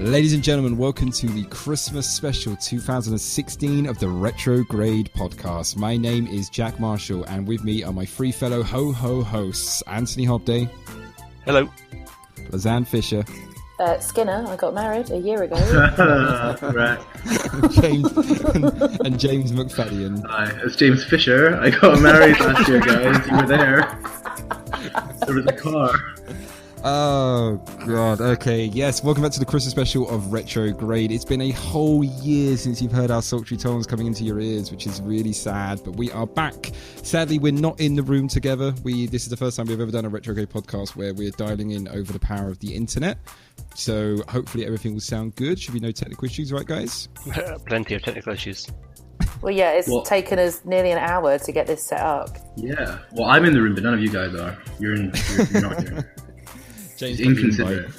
Ladies and gentlemen, welcome to the Christmas Special 2016 of the Retrograde Podcast. My name is Jack Marshall, and with me are my three fellow ho-ho hosts, Anthony Hobday. Hello. Lysanne Fisher. Skinner, I got married a year ago. Right. and James Mcfadyen. Hi, it's James Fisher. I got married last year, guys. You were there. There was a car. Oh, God. Okay, yes. Welcome back to the Christmas Special of Retrograde. It's been a whole year since you've heard our sultry tones coming into your ears, which is really sad, but we are back. Sadly, we're not in the room together. This is the first time we've ever done a Retrograde podcast where we're dialing in over the power of the internet. So hopefully everything will sound good. Should be no technical issues, right, guys? Plenty of technical issues. Well, yeah, it's taken us nearly an hour to get this set up. Yeah. Well, I'm in the room, but none of you guys are. You're not here. James inconsiderate.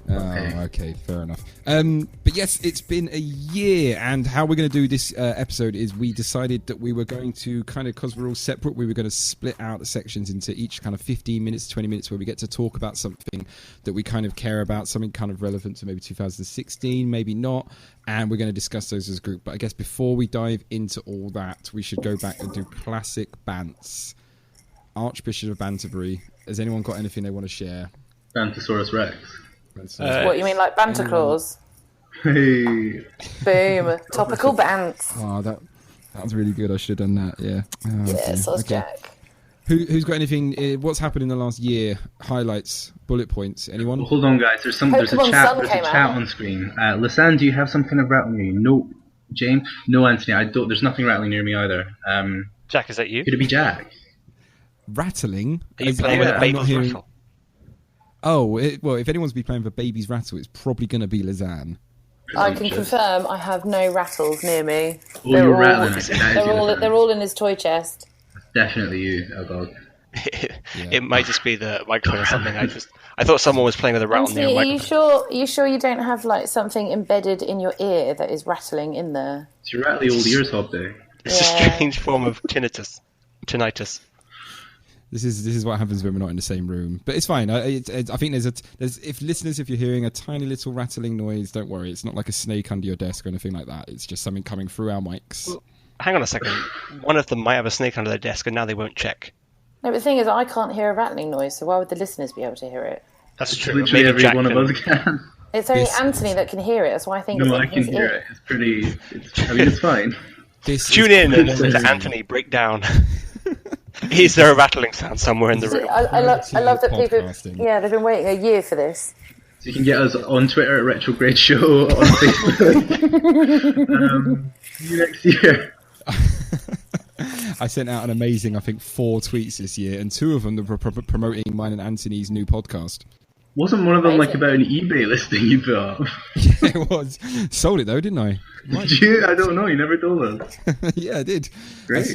Okay, fair enough. But yes, it's been a year, and how we're going to do this episode is we decided that we were going to kind of, because we're all separate, we were going to split out the sections into each kind of 15 minutes, 20 minutes, where we get to talk about something that we kind of care about, something kind of relevant to maybe 2016, maybe not, and we're going to discuss those as a group. But I guess before we dive into all that, we should go back and do classic bants. Archbishop of Banterbury. Has anyone got anything they want to share? Bantosaurus Rex. What, you mean like Banter Claus? Hey. Boom. Topical bants. Oh, that was really good. I should have done that, yeah. Yes, okay. Jack. Who's got anything? What's happened in the last year? Highlights, bullet points. Anyone? Well, hold on, guys. There's a chat on screen. Lysanne, do you have some kind of rattling near you? No. James? No, Anthony. I don't. There's nothing rattling near me either. Jack, is that you? Could it be Jack? Rattling? Are you playing with a baby's rattle? Oh, well, if anyone's been playing with a baby's rattle, it's probably going to be Lysanne. I can confirm I have no rattles near me. Oh, you're rattling. They're all in his toy chest. That's definitely you, oh God. It might just be the microphone or something. I thought someone was playing with a rattle near a microphone. Are you sure you don't have like something embedded in your ear that is rattling in there? It's your rattly old ears, Hobday. It's a strange form of tinnitus. This is what happens when we're not in the same room, but it's fine. I think there's if listeners, if you're hearing a tiny little rattling noise, don't worry. It's not like a snake under your desk or anything like that. It's just something coming through our mics. Well, hang on a second. One of them might have a snake under their desk, and now they won't check. No, but the thing is, I can't hear a rattling noise, so why would the listeners be able to hear it? That's true. Literally Maybe every Jack one of us can. It's only Anthony that can hear it. That's why I think. No, I can hear it. It's pretty. It's fine. Tune in to Anthony break down. Is there a rattling sound somewhere in the room? I love that people. Yeah, they've been waiting a year for this. So you can get us on Twitter at Retrograde Show, on Facebook. See you next year. I sent out an amazing, I think, 4 tweets this year, and 2 of them were promoting mine and Anthony's new podcast. Wasn't one of them like about an eBay listing you put up? Yeah, it was. Sold it though, didn't I? Did you? I don't know. You never told us. Yeah, I did. Great.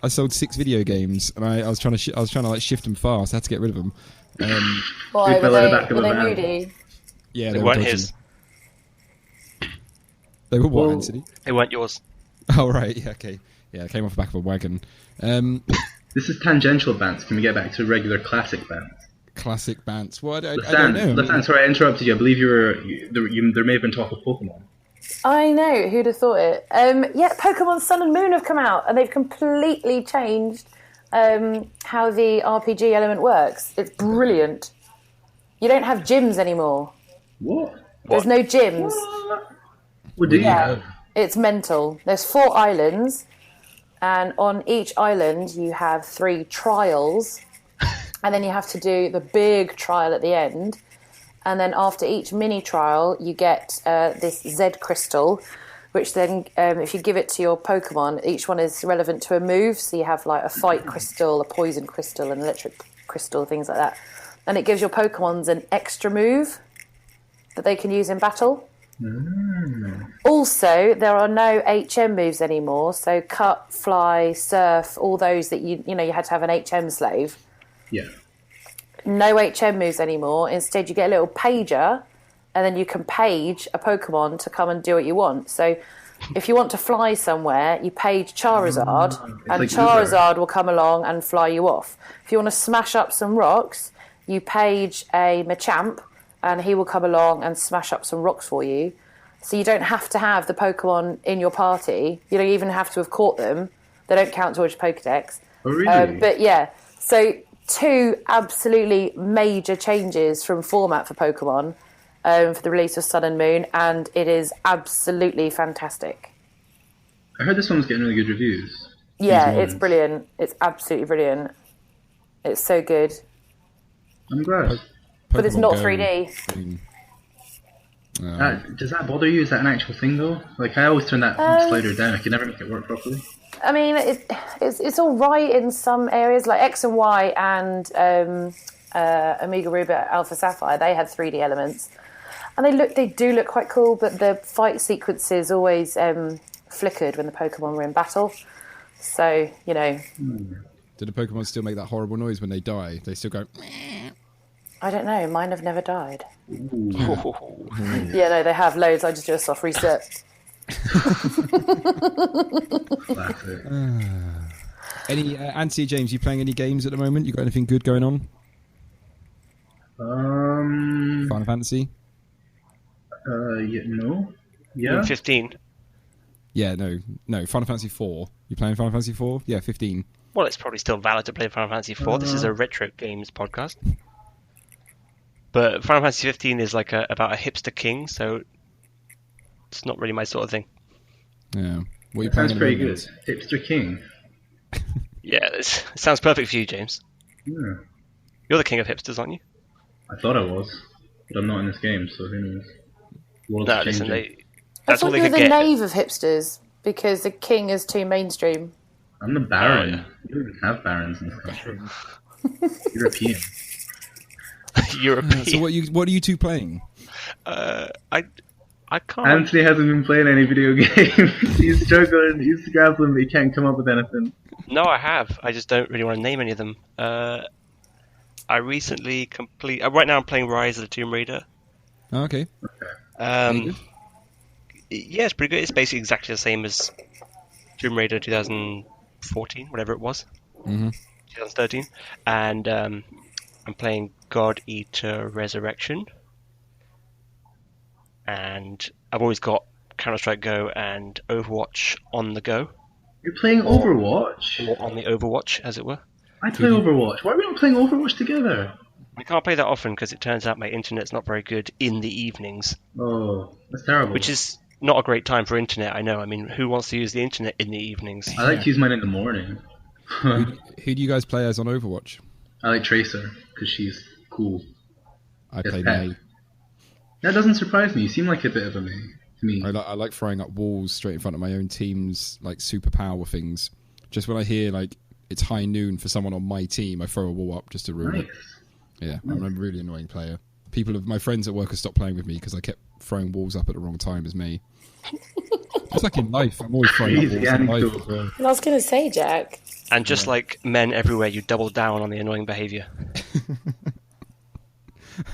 I sold 6 video games, and I was trying to like shift them fast. I had to get rid of them. Why were they moody? Yeah, they weren't his. They were what, Anthony? They weren't yours. Oh right, yeah, okay. Yeah, I came off the back of a wagon. This is tangential bants. Can we get back to regular classic bants? Classic bants. Well, I don't know. Lysanne, sorry, I interrupted you. I believe there may have been talk of Pokemon. I know. Who'd have thought it? Yeah, Pokemon Sun and Moon have come out, and they've completely changed how the RPG element works. It's brilliant. You don't have gyms anymore. What? There's no gyms. What do you have? It's mental. There's 4 islands, and on each island you have 3 trials. And then you have to do the big trial at the end. And then after each mini trial, you get this Z crystal, which then, if you give it to your Pokemon, each one is relevant to a move. So you have like a fight crystal, a poison crystal, an electric crystal, things like that. And it gives your Pokemons an extra move that they can use in battle. Also, there are no HM moves anymore. So cut, fly, surf, all those that you had to have an HM slave. Yeah. No HM moves anymore. Instead, you get a little pager, and then you can page a Pokemon to come and do what you want. So if you want to fly somewhere, you page Charizard, and like Charizard will come along and fly you off. If you want to smash up some rocks, you page a Machamp, and he will come along and smash up some rocks for you. So you don't have to have the Pokemon in your party. You don't even have to have caught them. They don't count towards your Pokedex. Oh, really? But yeah, so 2 absolutely major changes from format for Pokemon for the release of Sun and Moon, and it is absolutely fantastic. I heard this one was getting really good reviews. Yeah, it's brilliant. It's absolutely brilliant. It's so good. I'm glad. But it's not Go 3D. Does that bother you? Is that an actual thing, though? Like, I always turn that slider down. I can never make it work properly. I mean, it's all right in some areas, like X and Y and Omega Ruby Alpha Sapphire. They had 3D elements, and they do look quite cool. But the fight sequences always flickered when the Pokemon were in battle. So you know. Do the Pokemon still make that horrible noise when they die? They still go. I don't know. Mine have never died. Yeah, no, they have loads. I just do a soft reset. Any Anthony, James, you playing any games at the moment? You got anything good going on? Final Fantasy? No. Yeah. 15. Yeah, no. Final Fantasy 4. You playing Final Fantasy 4? Yeah, 15. Well, it's probably still valid to play Final Fantasy 4. This is a retro games podcast. But Final Fantasy 15 is like about a hipster king, so it's not really my sort of thing. Yeah. What are you Sounds playing? pretty good. Hipster king. Yeah, it sounds perfect for you, James. Yeah. You're the king of hipsters, aren't you? I thought I was, but I'm not in this game, so who knows? World's No, listen, changing. that's all I they thought you could were the get. knave of hipsters because the king is too mainstream. I'm the Baron. Oh, yeah. You don't even have barons in this country. European. European. So what are you two playing? I can't. Anthony hasn't been playing any video games. He's struggling, he's scrabbling, but he can't come up with anything. No, I have. I just don't really want to name any of them. I recently right now I'm playing Rise of the Tomb Raider. Oh, okay. Yeah, it's pretty good. It's basically exactly the same as Tomb Raider 2014, whatever it was. 2013. And I'm playing God Eater Resurrection. And I've always got Counter-Strike Go and Overwatch on the go. You're playing Overwatch? Or on the Overwatch, as it were. I play Overwatch. Why are we not playing Overwatch together? We can't play that often because it turns out my internet's not very good in the evenings. Oh, that's terrible. Which is not a great time for internet, I know. I mean, who wants to use the internet in the evenings? I like to use mine in the morning. Who do you guys play as on Overwatch? I like Tracer, because she's cool. I Yes, play Pet. May. That doesn't surprise me. You seem like a bit of a May to me. I like throwing up walls straight in front of my own team's like superpower things. Just when I hear like it's high noon for someone on my team, I throw a wall up just to ruin it. Yeah, I'm a really annoying player. My friends at work have stopped playing with me because I kept throwing walls up at the wrong time as me. It's like in life, I'm always throwing up walls in life as well. I was going to say, Jack. And just like men everywhere, you double down on the annoying behaviour.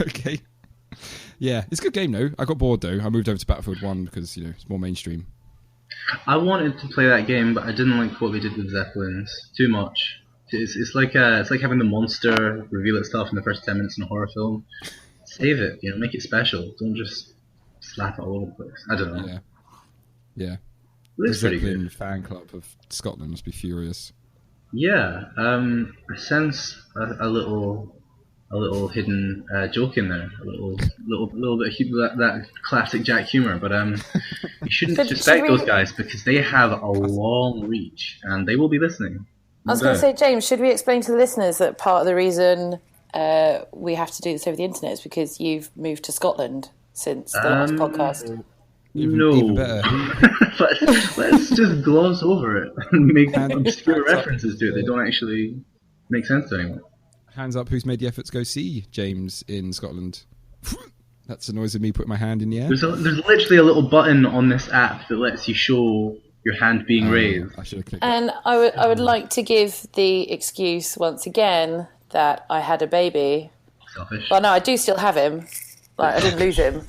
Okay. Yeah, it's a good game though. I got bored though. I moved over to Battlefield 1 because, it's more mainstream. I wanted to play that game, but I didn't like what they did with Zeppelins. Too much. It's like having the monster reveal itself in the first 10 minutes in a horror film. Save it, make it special. Don't just slap it all over the place. I don't know. Yeah. The Zeppelin fan club of Scotland must be furious. Yeah, I sense a little hidden joke in there, a little bit of that classic Jack humor. But you shouldn't disrespect those guys because they have a long reach and they will be listening. I was going to say, James, should we explain to the listeners that part of the reason we have to do this over the internet is because you've moved to Scotland since the last podcast? Even better. let's just gloss over it and make obscure references to it. They don't actually make sense to anyone. Hands up, who's made the effort to go see James in Scotland? That's the noise of me putting my hand in the air. There's literally a little button on this app that lets you show your hand being raised. I should have clicked And I would like to give the excuse once again that I had a baby. Selfish. Well, no, I do still have him. I didn't lose him.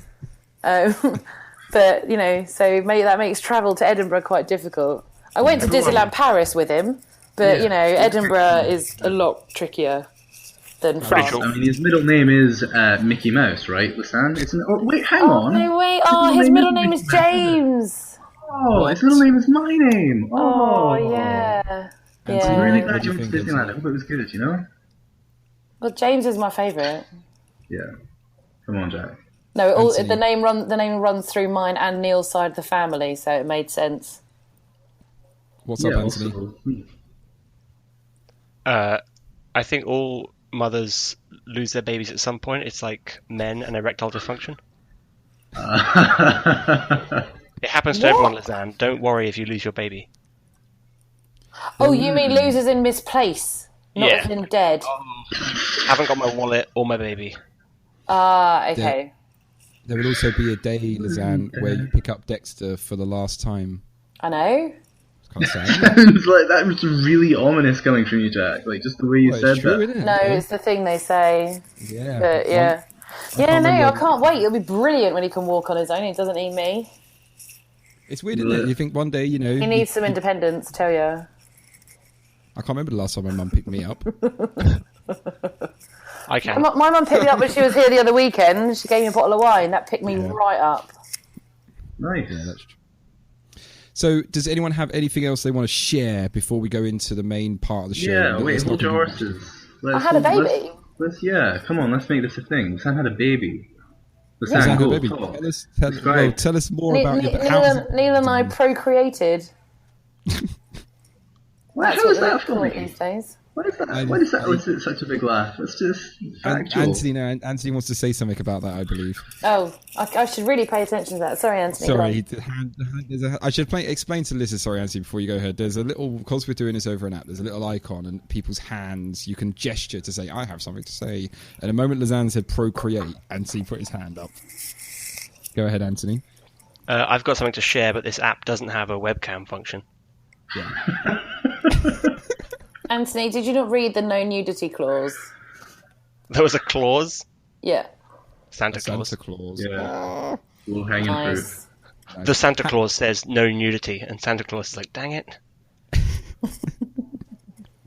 But, so that makes travel to Edinburgh quite difficult. I went to Disneyland Paris with him, but, Edinburgh is a lot trickier. than France. sure. I mean, his middle name is Mickey Mouse, right, Lysanne? Isn't it? Oh, wait, hang Oh, on. no, wait. Oh, his middle name is James. Oh, his middle name is my name. Oh, yeah. I'm Yeah. really What glad do you you went to think, Disneyland. I hope it was good, you know? Well, James is my favourite. Yeah. Come on, Jack. No, Anthony. the name runs through mine and Neil's side of the family, so it made sense. What's up, Anthony? I think all mothers lose their babies at some point. It's like men and erectile dysfunction. It happens to everyone, Lysanne. Don't worry if you lose your baby. Oh, you mean lose as in misplace, not Yeah. as in dead? Haven't got my wallet or my baby. Ah, okay. There will also be a day, Lysanne, where you pick up Dexter for the last time. I know. It's kind of sad. Sounds like that was really ominous coming from you, Jack. Like, just the way you Well, said it's true, that. isn't it? No, it's the thing they say. Yeah. But yeah. Yeah, can't no, remember. I can't wait. It'll be brilliant when he can walk on his own. He doesn't need me. It's weird, isn't it? You think one day, He needs some independence, tell you. I can't remember the last time my mum picked me up. I can. My mum picked me up when she was here the other weekend. She gave me a bottle of wine. That picked me right up. Nice. Yeah, that's true. So, does anyone have anything else they want to share before we go into the main part of the show? Yeah, wait, Let's hold not your be- horses. I had a baby. Yeah, come on, let's make this a thing. Lysanne had a baby. Is that Lysanne, her go, baby? talk. Tell us more about your... Neil and I procreated. How is that funny? these days. Why is that such a big laugh? It's just factual. Anthony wants to say something about that, I believe. Oh, I should really pay attention to that. Sorry, Anthony. Sorry, I should explain to Lyssa, sorry, Anthony, before you go ahead. There's a little, because we're doing this over an app, there's a little icon and people's hands, you can gesture to say, I have something to say. And the moment Lysanne said procreate, Anthony put his hand up. Go ahead, Anthony. I've got something to share, but this app doesn't have a webcam function. Yeah. Anthony, did you not read the no nudity clause? There was a clause. Yeah. Santa Claus. Santa Claus. Yeah. Low hanging Nice. fruit. The Santa Claus says no nudity, and Santa Claus is like, dang it.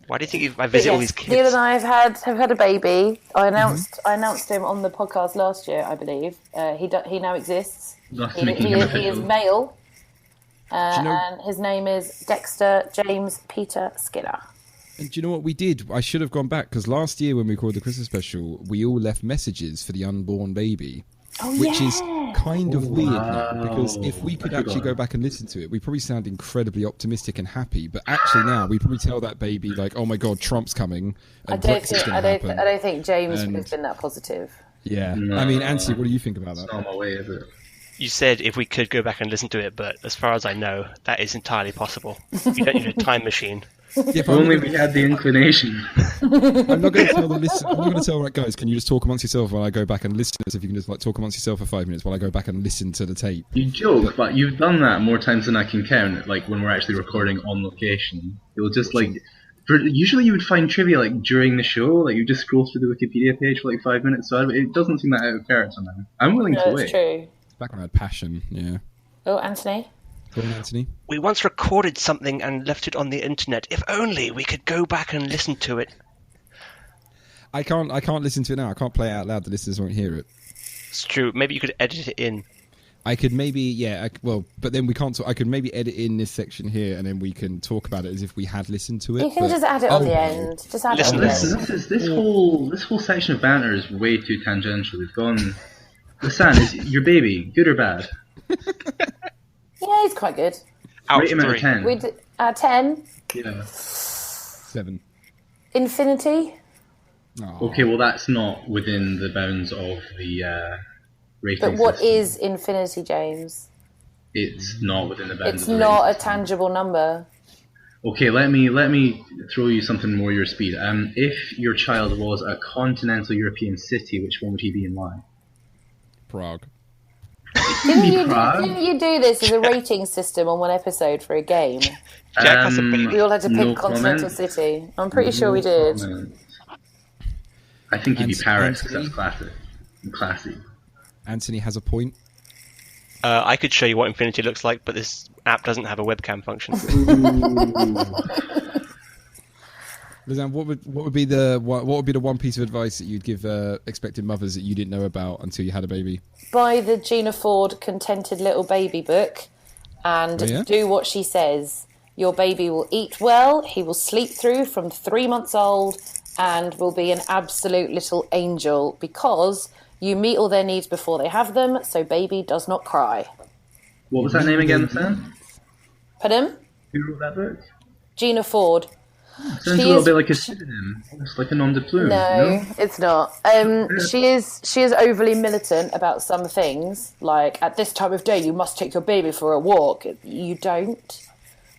Why do you think I visit all these kids? Neil and I have had a baby. I announced him on the podcast last year, I believe. He now exists. He is male, and his name is Dexter James Peter Skinner. And do you know what we did? I should have gone back, because last year when we recorded the Christmas special, we all left messages for the unborn baby. Which is kind of weird now, because if we could actually go back and listen to it, we probably sound incredibly optimistic and happy. But actually now, we probably tell that baby, like, oh my God, Trump's coming, and Brexit's going to happen. I don't think James has been that positive. Yeah. No. I mean, Anthony, what do you think about that? It's not on my way, is it? You said if we could go back and listen to it, but as far as I know, that is entirely possible. You don't need a time machine. Yeah, If only we had the inclination. I'm not going to tell the listen. I'm not going to tell, right, guys, can you just talk amongst yourself while I go back and listen? If you can just like talk amongst yourself for 5 minutes while I go back and listen to the tape. You joke, but you've done that more times than I can count. Like when we're actually recording on location, you'll just like. Usually you would find trivia like during the show, like you just scroll through the Wikipedia page for like 5 minutes. So it doesn't seem that out of character now. I'm willing to wait. That's true. Back when I had passion, yeah. Oh, Anthony. Go on, Anthony. We once recorded something and left it on the internet. If only we could go back and listen to it. I can't listen to it now. I can't play it out loud. The listeners won't hear it. It's true. Maybe you could edit it in. I could maybe, but then we can't talk. I could maybe edit in this section here, and then we can talk about it as if we had listened to it. You can just add it on the end. Just add it on the end. This whole section of banter is way too tangential. We've gone. Lysanne, is your baby good or bad? Yeah, he's quite good. Rate him out of 10. 10. Yeah. 7. Infinity. Aw. Okay, well that's not within the bounds of the rating But what system. is infinity, James? It's not within the bounds. It's of the not a rating system. tangible number. Okay, let me throw you something more your speed. If your child was a continental European city, which one would he be and why? Prague. Didn't Prague? you do this as a rating system on one episode for a game? Jack has a baby. We all had to pick No continental comment. city. I'm pretty sure we did. Comment. I think he'd be Anthony? Paris because that's classic. Classy. Anthony has a point. I could show you what infinity looks like, but this app doesn't have a webcam function. Lysanne, what would be the one piece of advice that you'd give expecting mothers that you didn't know about until you had a baby? Buy the Gina Ford Contented Little Baby book and do what she says. Your baby will eat well, he will sleep through from 3 months old, and will be an absolute little angel because you meet all their needs before they have them, so baby does not cry. What was that name again, Sam? Pardon? Who wrote that book? Gina Ford. Sounds a little bit like a pseudonym. It's like a nom de plume. No, it's not. She is overly militant about some things, like at this time of day you must take your baby for a walk. You don't.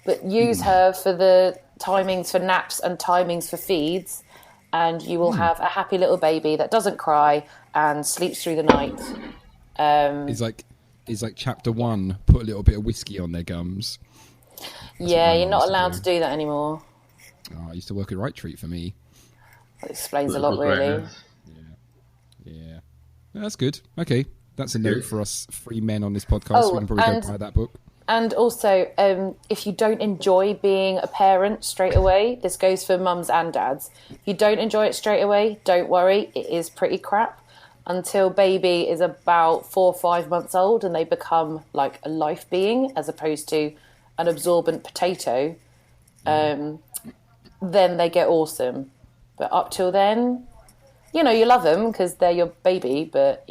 But use her for the timings for naps and timings for feeds, and you will have a happy little baby that doesn't cry and sleeps through the night. It's like chapter 1, put a little bit of whiskey on their gums. That's you're not allowed to do that anymore. Oh, I used to work at Right Treat for me. That explains a lot, really. Yeah. No, that's good. Okay, that's a note for us 3 men on this podcast. We can probably go buy that book. And also, if you don't enjoy being a parent straight away, this goes for mums and dads. If you don't enjoy it straight away, don't worry. It is pretty crap until baby is about 4 or 5 months old and they become like a life being as opposed to an absorbent potato. Then they get awesome. But up till then, you love them because they're your baby, but,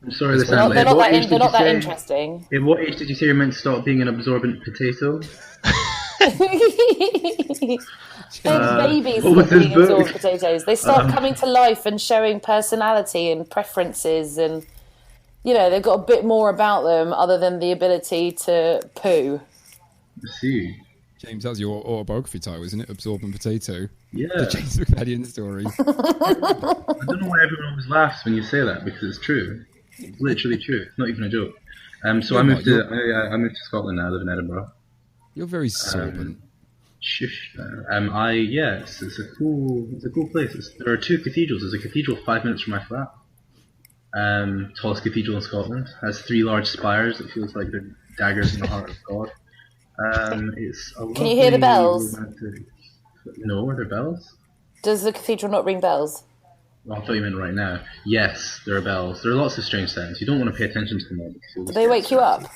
I'm sorry, they're not that interesting. At what age did you say you're meant to stop being an absorbent potato? They're babies stop being absorbent potatoes. They start coming to life and showing personality and preferences, and they've got a bit more about them other than the ability to poo. I see. James, that's your autobiography title, isn't it? Absorbent Potato. Yeah. The James Mcfadyen story. I don't know why everyone always laughs when you say that, because it's true. It's literally true. It's not even a joke. So I moved to Scotland now. I live in Edinburgh. You're very sorbent. Shush. It's a cool place. There are 2 cathedrals. There's a cathedral 5 minutes from my flat. Tallest cathedral in Scotland. Has 3 large spires. It feels like they're daggers in the heart of God. It's a Can you hear the bells? No, are there bells? Does the cathedral not ring bells? Well, I thought you meant right now. Yes, there are bells. There are lots of strange sounds. You don't want to pay attention to them all. Do they wake you up?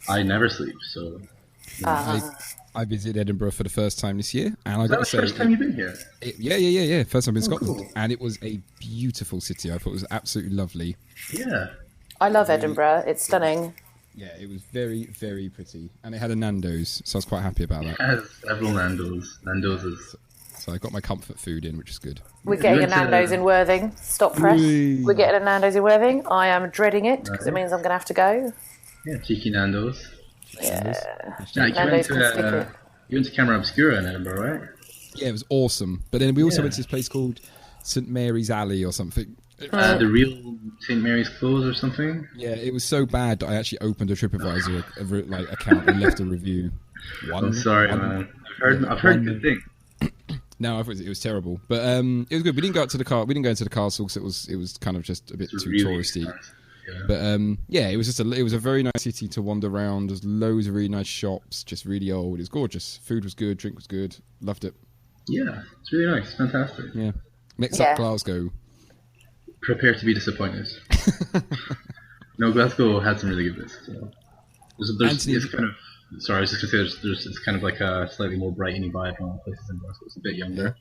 I never sleep, so... I visited Edinburgh for the first time this year, and I got to say... First time you've been here? Yeah. First time in Scotland. Cool. And it was a beautiful city. I thought it was absolutely lovely. Yeah. I love Edinburgh. It's stunning. Yeah, it was very, very pretty. And it had a Nando's, so I was quite happy about that. It has several Nando's. So I got my comfort food in, which is good. We're getting a Nando's in Worthing. Stop press. We're getting a Nando's in Worthing. I am dreading it because it means I'm going to have to go. Yeah, cheeky Nando's. Yeah. Jack, you went to Camera Obscura in Edinburgh, right? Yeah, it was awesome. But then we also went to this place called St Mary's Alley or something. The real St Mary's Close or something? Yeah, it was so bad that I actually opened a TripAdvisor account and left a review. I'm sorry, man. I've heard good things. No, I thought it was terrible, but it was good. We didn't go to the car. We didn't go into the castle because it was kind of just a bit too really touristy. Yeah. But it was it was a very nice city to wander around. There's loads of really nice shops, just really old. It was gorgeous. Food was good, drink was good. Loved it. Yeah, it's really nice. Fantastic. Yeah. Next up, Glasgow. Prepare to be disappointed. No, Glasgow had some really good bits. So. It's kind of. Sorry, I was just going to say it's kind of like a slightly more brightening vibe on places in Glasgow. It's a bit younger.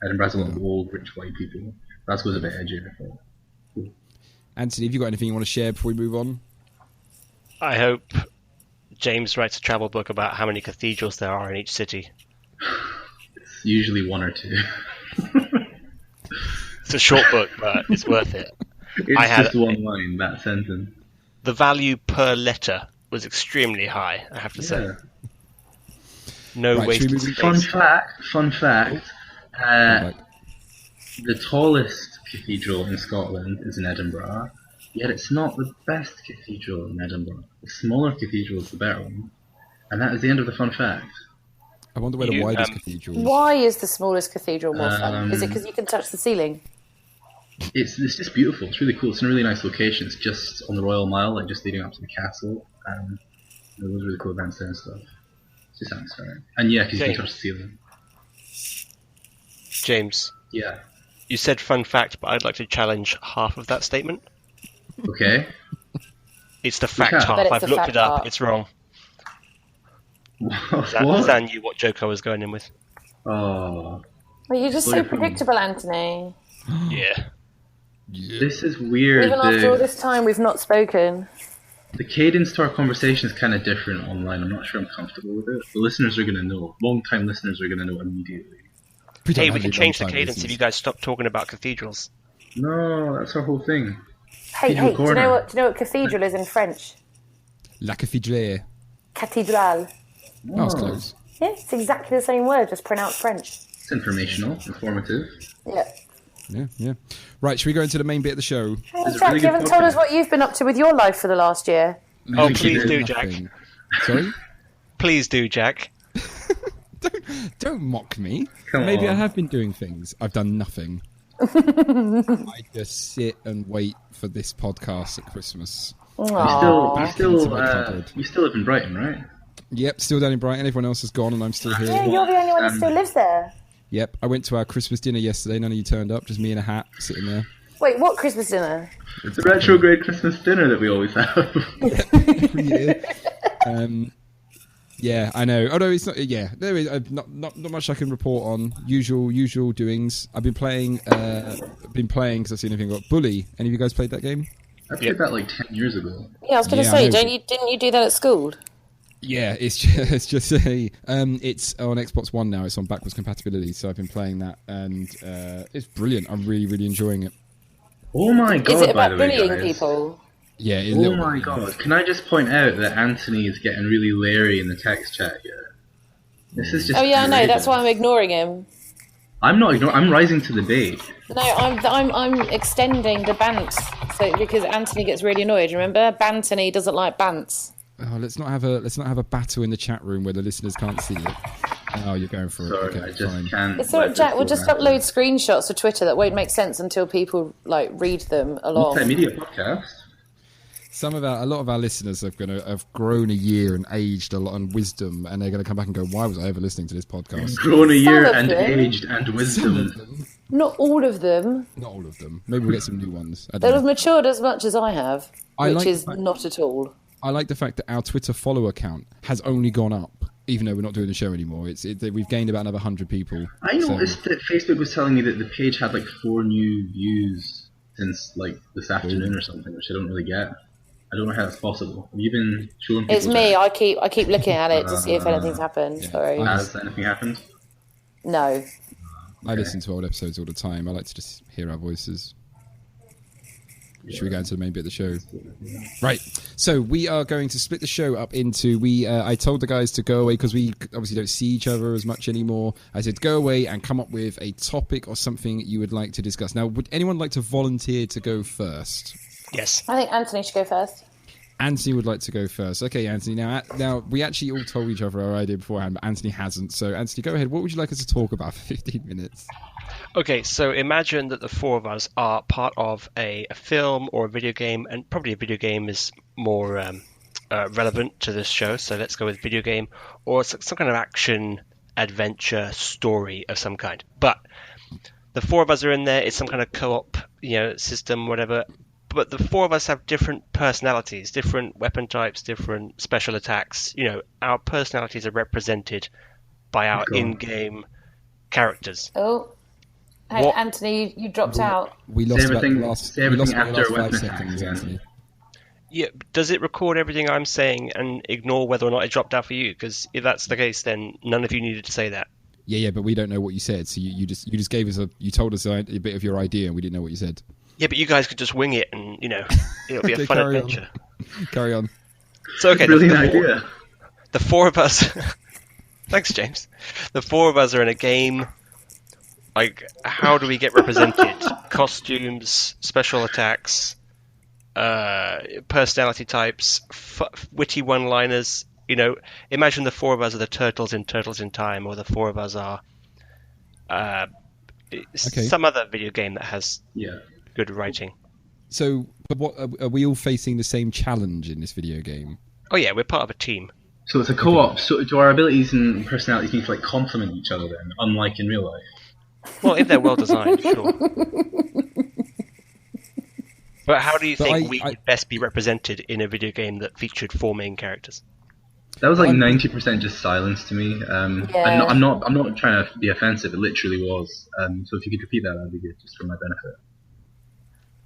Edinburgh's a lot of old, rich white people. Glasgow's a bit edgier, I think. Cool. Anthony, have you got anything you want to share before we move on? I hope James writes a travel book about how many cathedrals there are in each city. It's usually 1 or 2. It's a short book, but it's worth it. It's just one line, that sentence. The value per letter was extremely high, I have to say. No wasted space. Fun fact. The tallest cathedral in Scotland is in Edinburgh, yet it's not the best cathedral in Edinburgh. The smaller cathedral is the better one. And that is the end of the fun fact. I wonder where the widest cathedral is. Why is the smallest cathedral more fun? Is it because you can touch the ceiling? It's just beautiful. It's really cool. It's in a really nice location. It's just on the Royal Mile, like just leading up to the castle. There was really cool events there and stuff. It's just atmospheric. And yeah, because you can touch the ceiling. James. Yeah. You said fun fact, but I'd like to challenge half of that statement. Okay. It's the fact Yeah. half. But it's I've the looked fact it up. part. It's wrong. What? Lysanne knew what joke I was going in with. Oh. Well, you're just so Slow down. predictable, Anthony. Yeah. This is weird. Even after all this time, we've not spoken. The cadence to our conversation is kind of different online. I'm not sure I'm comfortable with it. The listeners are going to know. Long-time listeners are going to know immediately. Hey, we can change the cadence if you guys stop talking about cathedrals. No, that's our whole thing. Hey, Cathedral do you know corner. what? Do you know what cathedral is in French? La Cathédrale. Cathédrale. Oh, it's close. Yeah, it's exactly the same word, just pronounced French. It's informational, informative. Yeah. Yeah. Right, should we go into the main bit of the show? Hey, This is a Jack, really you good haven't told us podcast. what you've been up to with your life for the last year. Oh, Literally please do, Nothing. Jack. Sorry? Please do, Jack. Don't mock me. Come Maybe on. I have been doing things. I've done nothing. I just sit and wait for this podcast at Christmas. Aww. You still live in Brighton, right? Yep, still down in Brighton. Everyone else is gone and I'm still here. Yeah, you're the only one that still lives there. Yep, I went to our Christmas dinner yesterday. None of you turned up. Just me in a hat sitting there. Wait, what Christmas dinner? It's a retrograde Christmas dinner that we always have. Every year. Yeah, I know. Although it's not. Yeah, there is not much I can report on. Usual doings. I've been playing. Because I've seen anything got Bully. Any of you guys played that game? I played that like 10 years ago. Yeah, I was going to Yeah, say, I know. didn't you do that at school? Yeah, it's just a. It's on Xbox One now. It's on backwards compatibility. So I've been playing that, and it's brilliant. I'm really enjoying it. Oh my god! Is it by about the way, bullying guys. people? Yeah, it's a Oh little my bit- god! Can I just point out that Anthony is getting really leery in the text chat here? This is just. Oh yeah, I know. That's outrageous. why I'm ignoring him. I'm not ignoring. I'm rising to the bait. No, I'm extending the bants, so because Anthony gets really annoyed. Remember, Bantony doesn't like bants. Oh, let's not have a battle in the chat room where the listeners can't see it. Oh, you're going for it. Sorry, Okay, I just fine. can't. It's all right, let Jack. this We'll go just back. upload screenshots to Twitter that won't make sense until people like read them along. Multimedia podcast. A lot of our listeners have grown a year and aged a lot on wisdom, and they're going to come back and go, "Why was I ever listening to this podcast?" Grown a year of and them. aged and Some wisdom. of them, Not all of them. not all of them. Maybe we'll get some new ones. I They'll don't have know. matured as much as I have, I which like is the fact- not at all. I like the fact that our Twitter follower count has only gone up, even though we're not doing the show anymore. We've gained about another 100 people. I So- noticed that Facebook was telling me that the page had like 4 new views since like this afternoon or something, which I don't really get. I don't know how that's possible. Have you been showing people? It's me. that? I keep looking at it to see if anything's happened. Yeah. Sorry. Has anything happened? No. I listen to old episodes all the time. I like to just hear our voices. Should we go into the main bit of the show? Right. So we are going to split the show up into. I told the guys to go away because we obviously don't see each other as much anymore. I said go away and come up with a topic or something you would like to discuss. Now, would anyone like to volunteer to go first? Yes. I think Anthony should go first. Anthony would like to go first. Okay, Anthony. Now we actually all told each other our idea beforehand, but Anthony hasn't. So, Anthony, go ahead. What would you like us to talk about for 15 minutes? Okay, so imagine that the four of us are part of a film or a video game, and probably a video game is more relevant to this show, so let's go with video game, or some kind of action, adventure, story of some kind. But the four of us are in there, it's some kind of co-op system, whatever, but the four of us have different personalities, different weapon types, different special attacks. Our personalities are represented by our in-game characters. Oh. Hey, What- Anthony, you dropped out. We lost about the everything- last. say We lost everything about the after last 5 weapon attacks seconds, again. Anthony. Yeah, does it record everything I'm saying and ignore whether or not it dropped out for you? Because if that's the case, then none of you needed to say that. Yeah, but we don't know what you said. So you just gave us you told us a bit of your idea, and we didn't know what you said. Yeah, but you guys could just wing it, and it'll be Okay, a fun carry on. adventure. Carry on. So okay, Brilliant the idea. The four of us. Thanks, James. The four of us are in a game. Like, how do we get represented? Costumes, special attacks, personality types, witty one-liners. Imagine the four of us are the turtles in Time, or the four of us are some other video game that has Yeah. good writing. So, but what are we all facing the same challenge in this video game? Oh yeah, we're part of a team. So it's a co-op. So do our abilities and personalities need to like complement each other then, unlike in real life? Well, if they're well designed, sure. But how do you think we would best be represented in a video game that featured 4 main characters? That was like 90% just silence to me. Yeah. I'm not trying to be offensive. It literally was. So if you could repeat that, that'd be good, just for my benefit.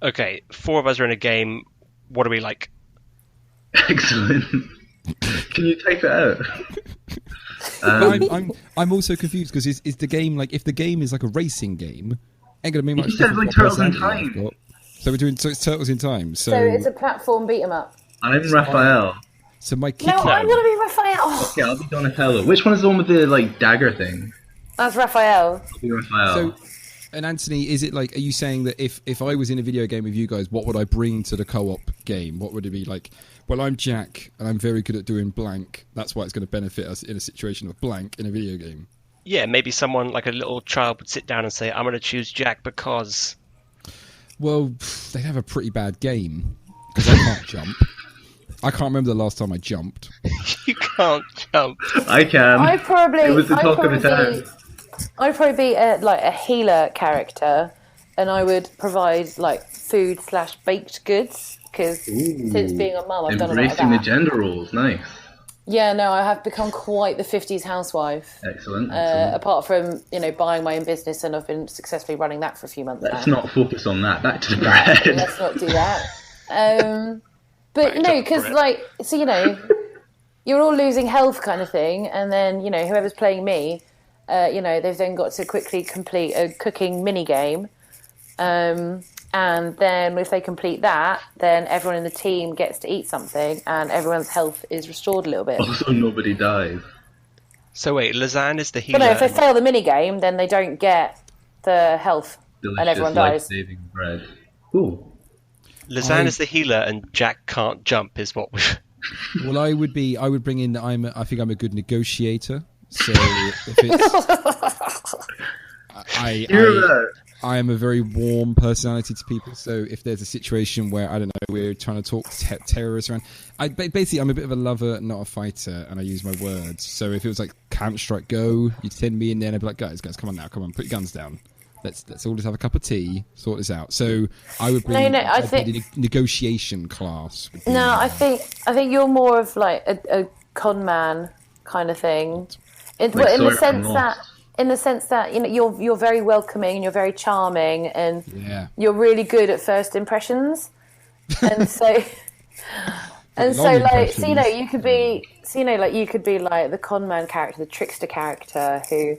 Okay, 4 of us are in a game. What are we like? Excellent. Can you type it out? I'm also confused because is the game like, if the game is like a racing game, ain't gonna be much. You said like Turtles in Time. So it's Turtles in Time. So it's a platform beat 'em up. I'm Raphael. So my No, I'm gonna be Raphael. Okay, I'll be Donatello. Which one is the one with the like dagger thing? That's Raphael. I'll be Raphael. So, and Anthony, is it like, are you saying that if I was in a video game with you guys, what would I bring to the co-op game? What would it be like? Well, I'm Jack, and I'm very good at doing blank. That's why it's going to benefit us in a situation of blank in a video game. Yeah, maybe someone like a little child would sit down and say, "I'm going to choose Jack because." Well, they'd have a pretty bad game because I can't jump. I can't remember the last time I jumped. You can't jump. I can. It was the talk of the town. I'd probably be a healer character, and I would provide like food/baked goods because since being a mum, I've done a lot of that. Embracing the gender roles, nice. Yeah, no, I have become quite the 50s housewife. Excellent. Apart from buying my own business, and I've been successfully running that for a few months. Let's not focus on that. Back to the bread. Let's not do that. But because you're all losing health, kind of thing, and then whoever's playing me. They've then got to quickly complete a cooking mini game, and then if they complete that, then everyone in the team gets to eat something, and everyone's health is restored a little bit. Also, nobody dies. So wait, Lysanne is the healer. But no, if they fail the mini game, then they don't get the health, Delicious, and everyone dies. life-saving bread. Ooh. Lysanne is the healer, and Jack can't jump. Is what we. Well, I would bring in that I think I'm a good negotiator. So if it's, I am a very warm personality to people. So if there's a situation where, I don't know, we're trying to talk terrorists around, basically I'm a bit of a lover, not a fighter, and I use my words. So if it was like Counter-Strike Go, you'd send me in there and I'd be like, guys, come on, put your guns down. Let's all just have a cup of tea, sort this out. So I would bring I think the negotiation class. No, I think you're more of like a con man kind of thing. In the sense that you're very welcoming and you're very charming and you're really good at first impressions, and so you could be like the con man character, the trickster character who.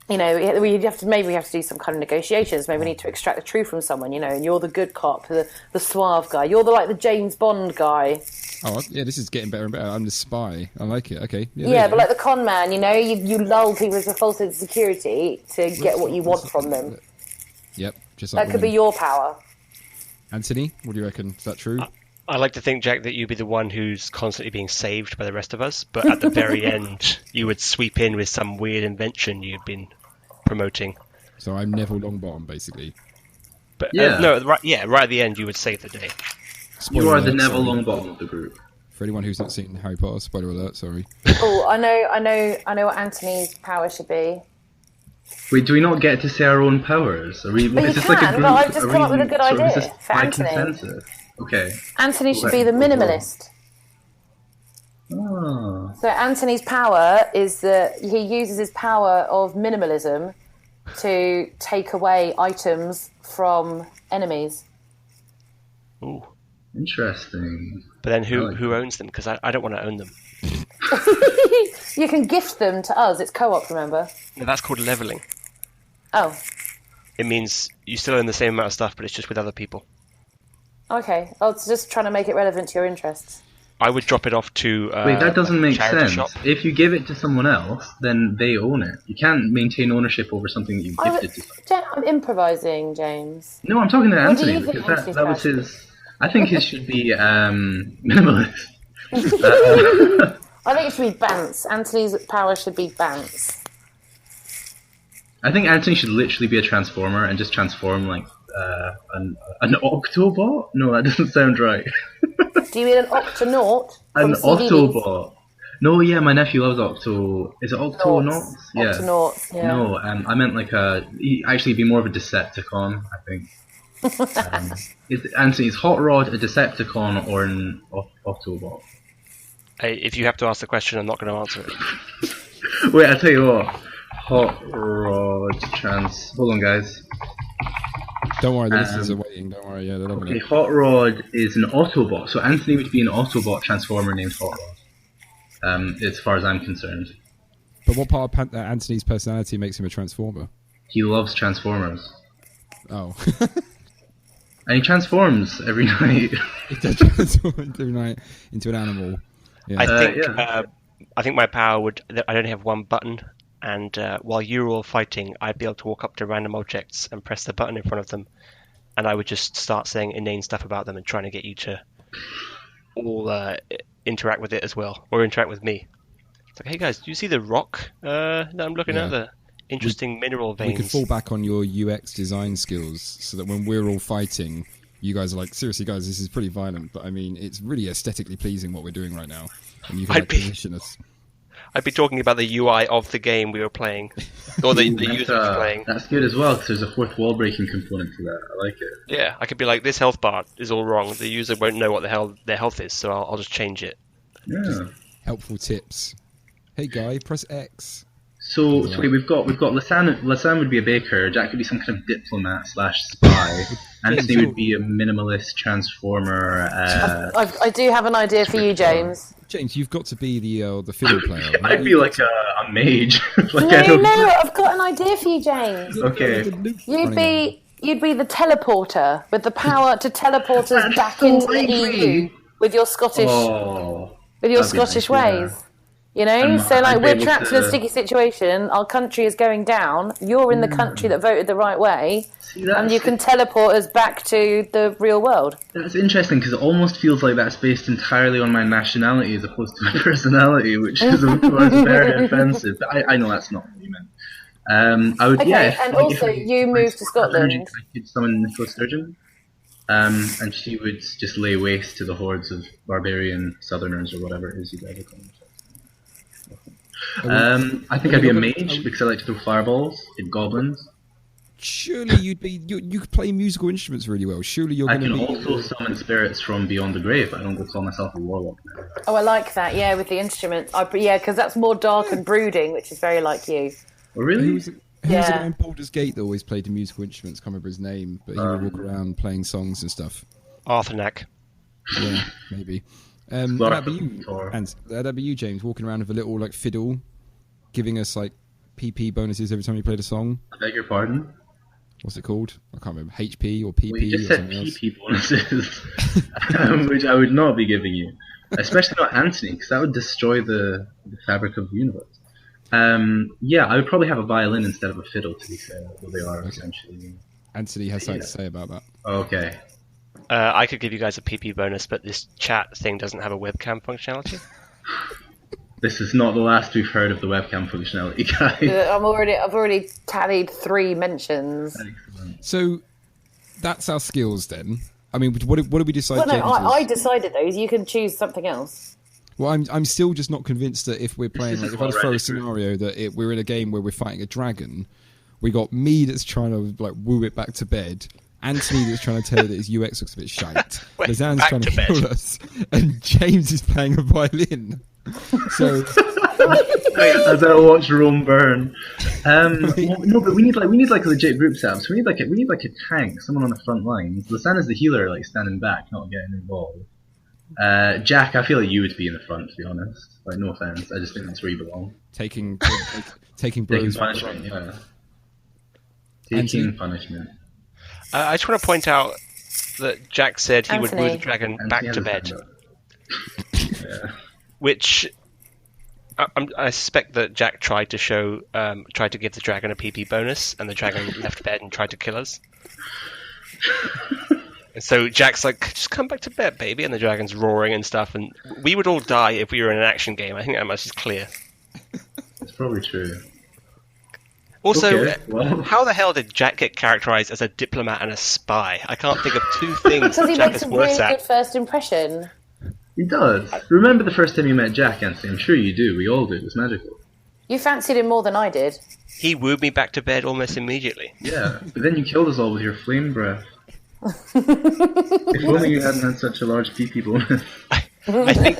We have to do some kind of negotiations. Maybe we need to extract the truth from someone, and you're the good cop, the suave guy. You're the James Bond guy. Oh, yeah, this is getting better and better. I'm the spy. I like it. Okay. Yeah, but like the con man, you lull people into a false sense of security to get what you want from them. Yep. Just like that could be your power. Anthony, what do you reckon? Is that true? I like to think, Jack, that you'd be the one who's constantly being saved by the rest of us, but at the very end, you would sweep in with some weird invention you'd been promoting. So I'm Neville Longbottom, basically. But right at the end, you would save the day. You are the Neville Longbottom of the group. For anyone who's not seen Harry Potter, spoiler alert, sorry. Oh, I know what Anthony's power should be. Wait, do we not get to say our own powers? Is this like a group? But I've just come up with a good idea for Anthony. Consensus? Okay. Anthony should be the minimalist. Oh. So Anthony's power is that he uses his power of minimalism to take away items from enemies. Ooh. Interesting. But then who owns them? Because I don't want to own them. You can gift them to us. It's co-op, remember? No, that's called leveling. Oh. It means you still own the same amount of stuff, but it's just with other people. Okay. I was just trying to make it relevant to your interests. I would drop it off to Wait, that doesn't make sense. Shop. If you give it to someone else, then they own it. You can't maintain ownership over something that you gifted to someone. I'm improvising, James. No, I'm talking to What do Anthony you think because Anthony's that was power his... I think his should be minimalist. I think it should be Bants. Anthony's power should be Bants. I think Anthony should literally be a transformer and just transform like an Octobot? No, that doesn't sound right. Do you mean an Octonaut? An from CBeebies? Autobot. No, yeah, my nephew loves Octo. Is it Octonauts? Yeah. Octonauts, yeah. No, I meant like he actually be more of a Decepticon, I think. Is Hot Rod a Decepticon or an Autobot? If you have to ask the question, I'm not going to answer it. Wait, I'll tell you what. Hot Rod Hold on, guys. Don't worry, the listeners are waiting. Don't worry, yeah, they're loving Okay, it. Hot Rod is an Autobot, so Anthony would be an Autobot transformer named Hot Rod. As far as I'm concerned. But what part of Anthony's personality makes him a transformer? He loves Transformers. Oh. And he transforms every night. He does transform every night into an animal. Yeah. I think my power would. I'd only have one button, and while you were all fighting, I'd be able to walk up to random objects and press the button in front of them, and I would just start saying inane stuff about them and trying to get you to all interact with it as well, or interact with me. It's like, hey guys, do you see the rock that I'm looking at? The interesting mineral veins. We could fall back on your UX design skills so that when we're all fighting, you guys are like, seriously guys, this is pretty violent, but I mean, it's really aesthetically pleasing what we're doing right now. And you can position us. I'd be talking about the UI of the game we were playing, or the user was playing. That's good as well, because there's a fourth wall breaking component to that. I like it. Yeah, I could be like, this health bar is all wrong. The user won't know what the hell their health is, so I'll just change it. Yeah. Helpful tips. Hey guy, press X. So wait, we've got Lysanne would be a baker, Jack would be some kind of diplomat / spy, Anthony would be a minimalist transformer. I do have an idea for you, James. James, you've got to be the fiddle player. Right? I'd be like a mage. No, I've got an idea for you, James. Okay. You'd be the teleporter with the power to teleport us back into the EU with your Scottish ways. Yeah. You know, so like we're trapped in a sticky situation. Our country is going down. You're in the country that voted the right way, and you can teleport us back to the real world. That's interesting because it almost feels like that's based entirely on my nationality as opposed to my personality, which is of course very offensive. But I know that's not what you meant. I would. Okay, yeah. And also, you moved to Scotland. I could summon Nicola Sturgeon, and she would just lay waste to the hordes of barbarian Southerners or whatever it is you guys are calling them. I think I'd be a mage because I like to throw fireballs at goblins. Surely you could play musical instruments really well. Surely you're going to be... I can also summon spirits from beyond the grave. I don't go call myself a warlock now. Oh, I like that. Yeah, with the instruments. Because that's more dark and brooding, which is very like you. Oh, really? Who was the guy in Baldur's Gate that always played the musical instruments? Can't remember his name, but he would walk around playing songs and stuff. Arthurnack. Yeah, maybe. That'd be you, James, walking around with a little like fiddle, giving us like PP bonuses every time you played a song. I beg your pardon? What's it called? I can't remember. HP or PP? Well, you just said PP bonuses, which I would not be giving you. Especially not Anthony, because that would destroy the fabric of the universe. I would probably have a violin instead of a fiddle, to be fair, though they are essentially. Anthony has something to say about that. Okay. I could give you guys a PP bonus, but this chat thing doesn't have a webcam functionality. This is not the last we've heard of the webcam functionality, guys. I've already tallied 3 mentions. Excellent. So that's our skills then. I mean, what did we decide? Well, no, I decided those. You can choose something else. Well, I'm still just not convinced that if we're playing, like, if I throw a scenario that we're in a game where we're fighting a dragon, we got me that's trying to like woo it back to bed. Anthony that's trying to tell you that his UX looks a bit shite. Lysanne's trying to kill us, and James is playing a violin. So as I watch Rome burn. No, but we need like a legit group setup. So we need like a tank, someone on the front lines. Lysanne is the healer, like standing back, not getting involved. Jack, I feel like you would be in the front, to be honest. Like, no offense, I just think that's where you belong. Taking blows. Punishment, yeah. Taking punishment. I just want to point out that Jack said he would woo the dragon back to bed. Yeah. Which I suspect that Jack tried to give the dragon a PP bonus, and the dragon left bed and tried to kill us. And so Jack's like, just come back to bed, baby, and the dragon's roaring and stuff, and we would all die if we were in an action game. I think that much is clear. That's probably true. Also, how the hell did Jack get characterized as a diplomat and a spy? I can't think of 2 things Because he Jack makes is a worse really at. good first impression. He does. Remember the first time you met Jack, Anthony? I'm sure you do. We all do. It was magical. You fancied him more than I did. He wooed me back to bed almost immediately. Yeah, but then you killed us all with your flame breath. If only you hadn't had such a large pee bonus. I think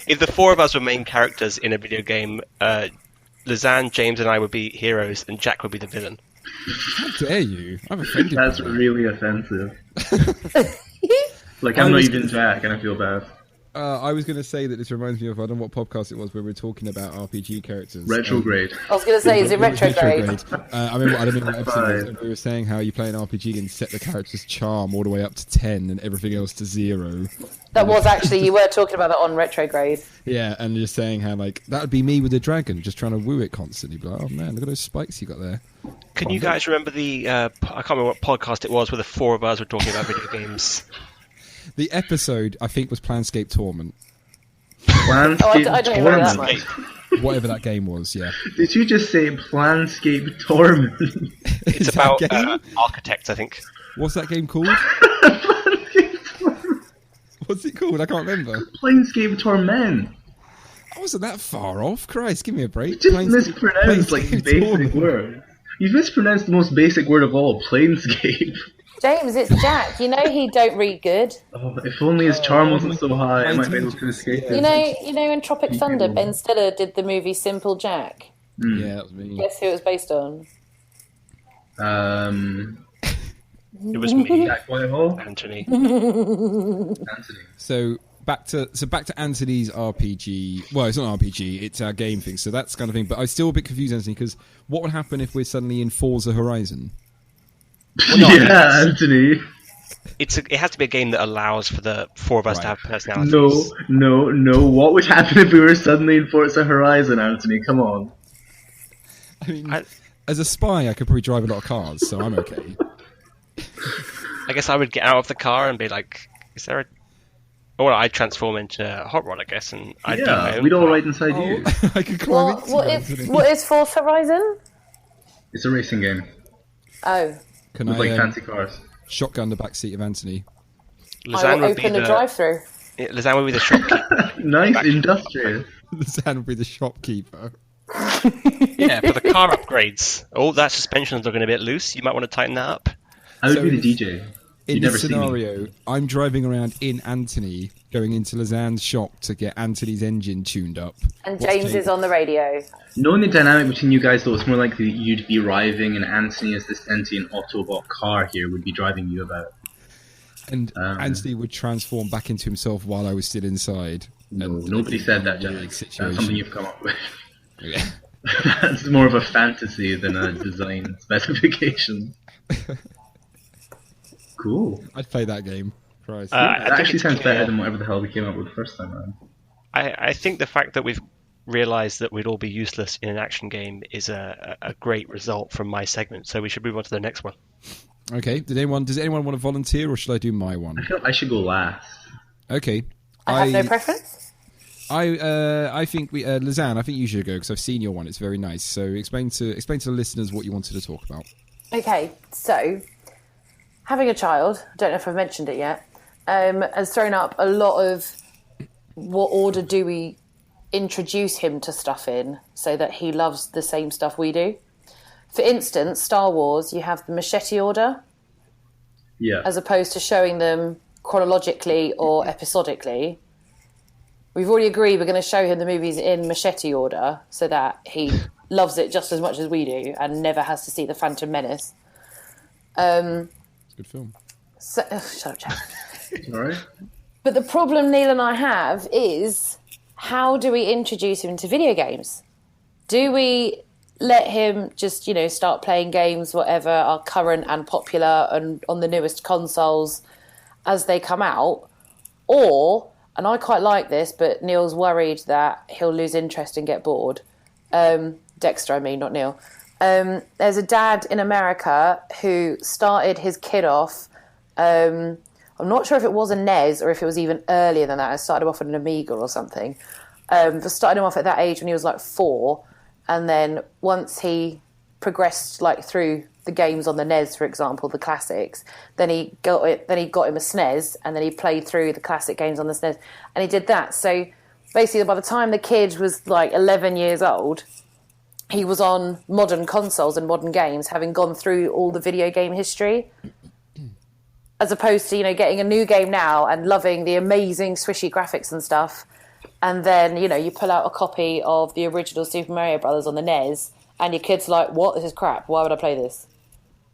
if the four of us were main characters in a video game, Lysanne, James, and I would be heroes, and Jack would be the villain. How dare you? I'm offended. That's really offensive. Like, I'm not even Jack, and I feel bad. I was going to say that this reminds me of, I don't know what podcast it was, where we were talking about RPG characters. Retrograde. I was going to say, is it Retrograde? I don't remember what episode it was. We were saying how you play an RPG and set the character's charm all the way up to 10 and everything else to 0. That was actually, you were talking about that on Retrograde. Yeah, and just saying how, like, that would be me with a dragon, just trying to woo it constantly. But, oh man, look at those spikes you got there. Can you guys remember the, I can't remember what podcast it was, where the four of us were talking about video games? The episode, I think, was Planscape Torment. Planscape I don't remember that much. Whatever that game was, yeah. Did you just say Planscape Torment? It's about architects, I think. What's that game called? Planscape Torment. What's it called? I can't remember. Planescape Torment. I wasn't that far off. Christ, give me a break. You just mispronounced like basic words. You've mispronounced the most basic word of all, Planescape. James, it's Jack. You know he don't read good. Oh, if only his charm wasn't so high, I might be able to escape it. You know in Tropic Thunder, Ben Stiller did the movie Simple Jack. Yeah, that was me. Guess who it was based on? It was me, Jack Whitehall? Anthony. Anthony. So back to Anthony's RPG. Well, it's not an RPG; it's our game thing. So that's kind of thing. But I'm still a bit confused, Anthony, because what would happen if we're suddenly in Forza Horizon? Well, no, yeah, Anthony. It has to be a game that allows for the four of us to have personalities. No. What would happen if we were suddenly in Forza Horizon, Anthony? Come on. I mean, as a spy, I could probably drive a lot of cars, so I'm okay. I guess I would get out of the car and be like, "Is there a?" Or I'd transform into a hot rod, I guess, and I'd be my own we'd all car. ride inside you. I could climb What is Forza Horizon? It's a racing game Oh. Can with I fancy cars. shotgun the back seat of Anthony? I will open the drive-through. Yeah, Lysanne would be the shopkeeper. Nice, industrious. Lysanne would be the shopkeeper. Yeah, for the car upgrades. Oh, that suspension's looking a bit loose. You might want to tighten that up. I would be the DJ. In You'd this never see me. scenario, I'm driving around in Anthony, going into Lysanne's shop to get Anthony's engine tuned up. And James is on the radio. Knowing the dynamic between you guys, though, it's more likely that you'd be arriving and Anthony, as this sentient Autobot car here, would be driving you about. And Anthony would transform back into himself while I was still inside. No, And nobody said that, Jack. That's situation. something you've come up with. Yeah. That's more of a fantasy than a design specification. Cool. I'd play that game. Christ. That actually sounds better than whatever the hell we came up with the first time around. I think the fact that we've realised that we'd all be useless in an action game is a great result from my segment, so we should move on to the next one. Okay, does anyone want to volunteer, or should I do my one? I feel I should go last. Okay. I have no preference. I think Lysanne, I think you should go, because I've seen your one. It's very nice. So explain to the listeners what you wanted to talk about. Okay, so having a child, I don't know if I've mentioned it yet, has thrown up a lot of what order do we introduce him to stuff in so that he loves the same stuff we do. For instance, Star Wars, you have the machete order, as opposed to showing them chronologically or episodically. We've already agreed we're going to show him the movies in machete order so that he loves it just as much as we do and never has to see The Phantom Menace. Good film. So, shut up, Jack. All right. But the problem Neil and I have is, how do we introduce him to video games? Do we let him just, start playing games, whatever are current and popular and on the newest consoles as they come out? Or, and I quite like this, but Neil's worried that he'll lose interest and get bored. Dexter, I mean, not Neil. There's a dad in America who started his kid off. I'm not sure if it was a NES or if it was even earlier than that. I started him off with an Amiga or something. But started him off at that age when he was like 4. And then once he progressed like through the games on the NES, for example, the classics. Then he got him a SNES, and then he played through the classic games on the SNES, and he did that. So basically, by the time the kid was like 11 years old, he was on modern consoles and modern games, having gone through all the video game history, as opposed to, getting a new game now and loving the amazing swishy graphics and stuff. And then, you pull out a copy of the original Super Mario Brothers on the NES, and your kid's like, what? This is crap. Why would I play this?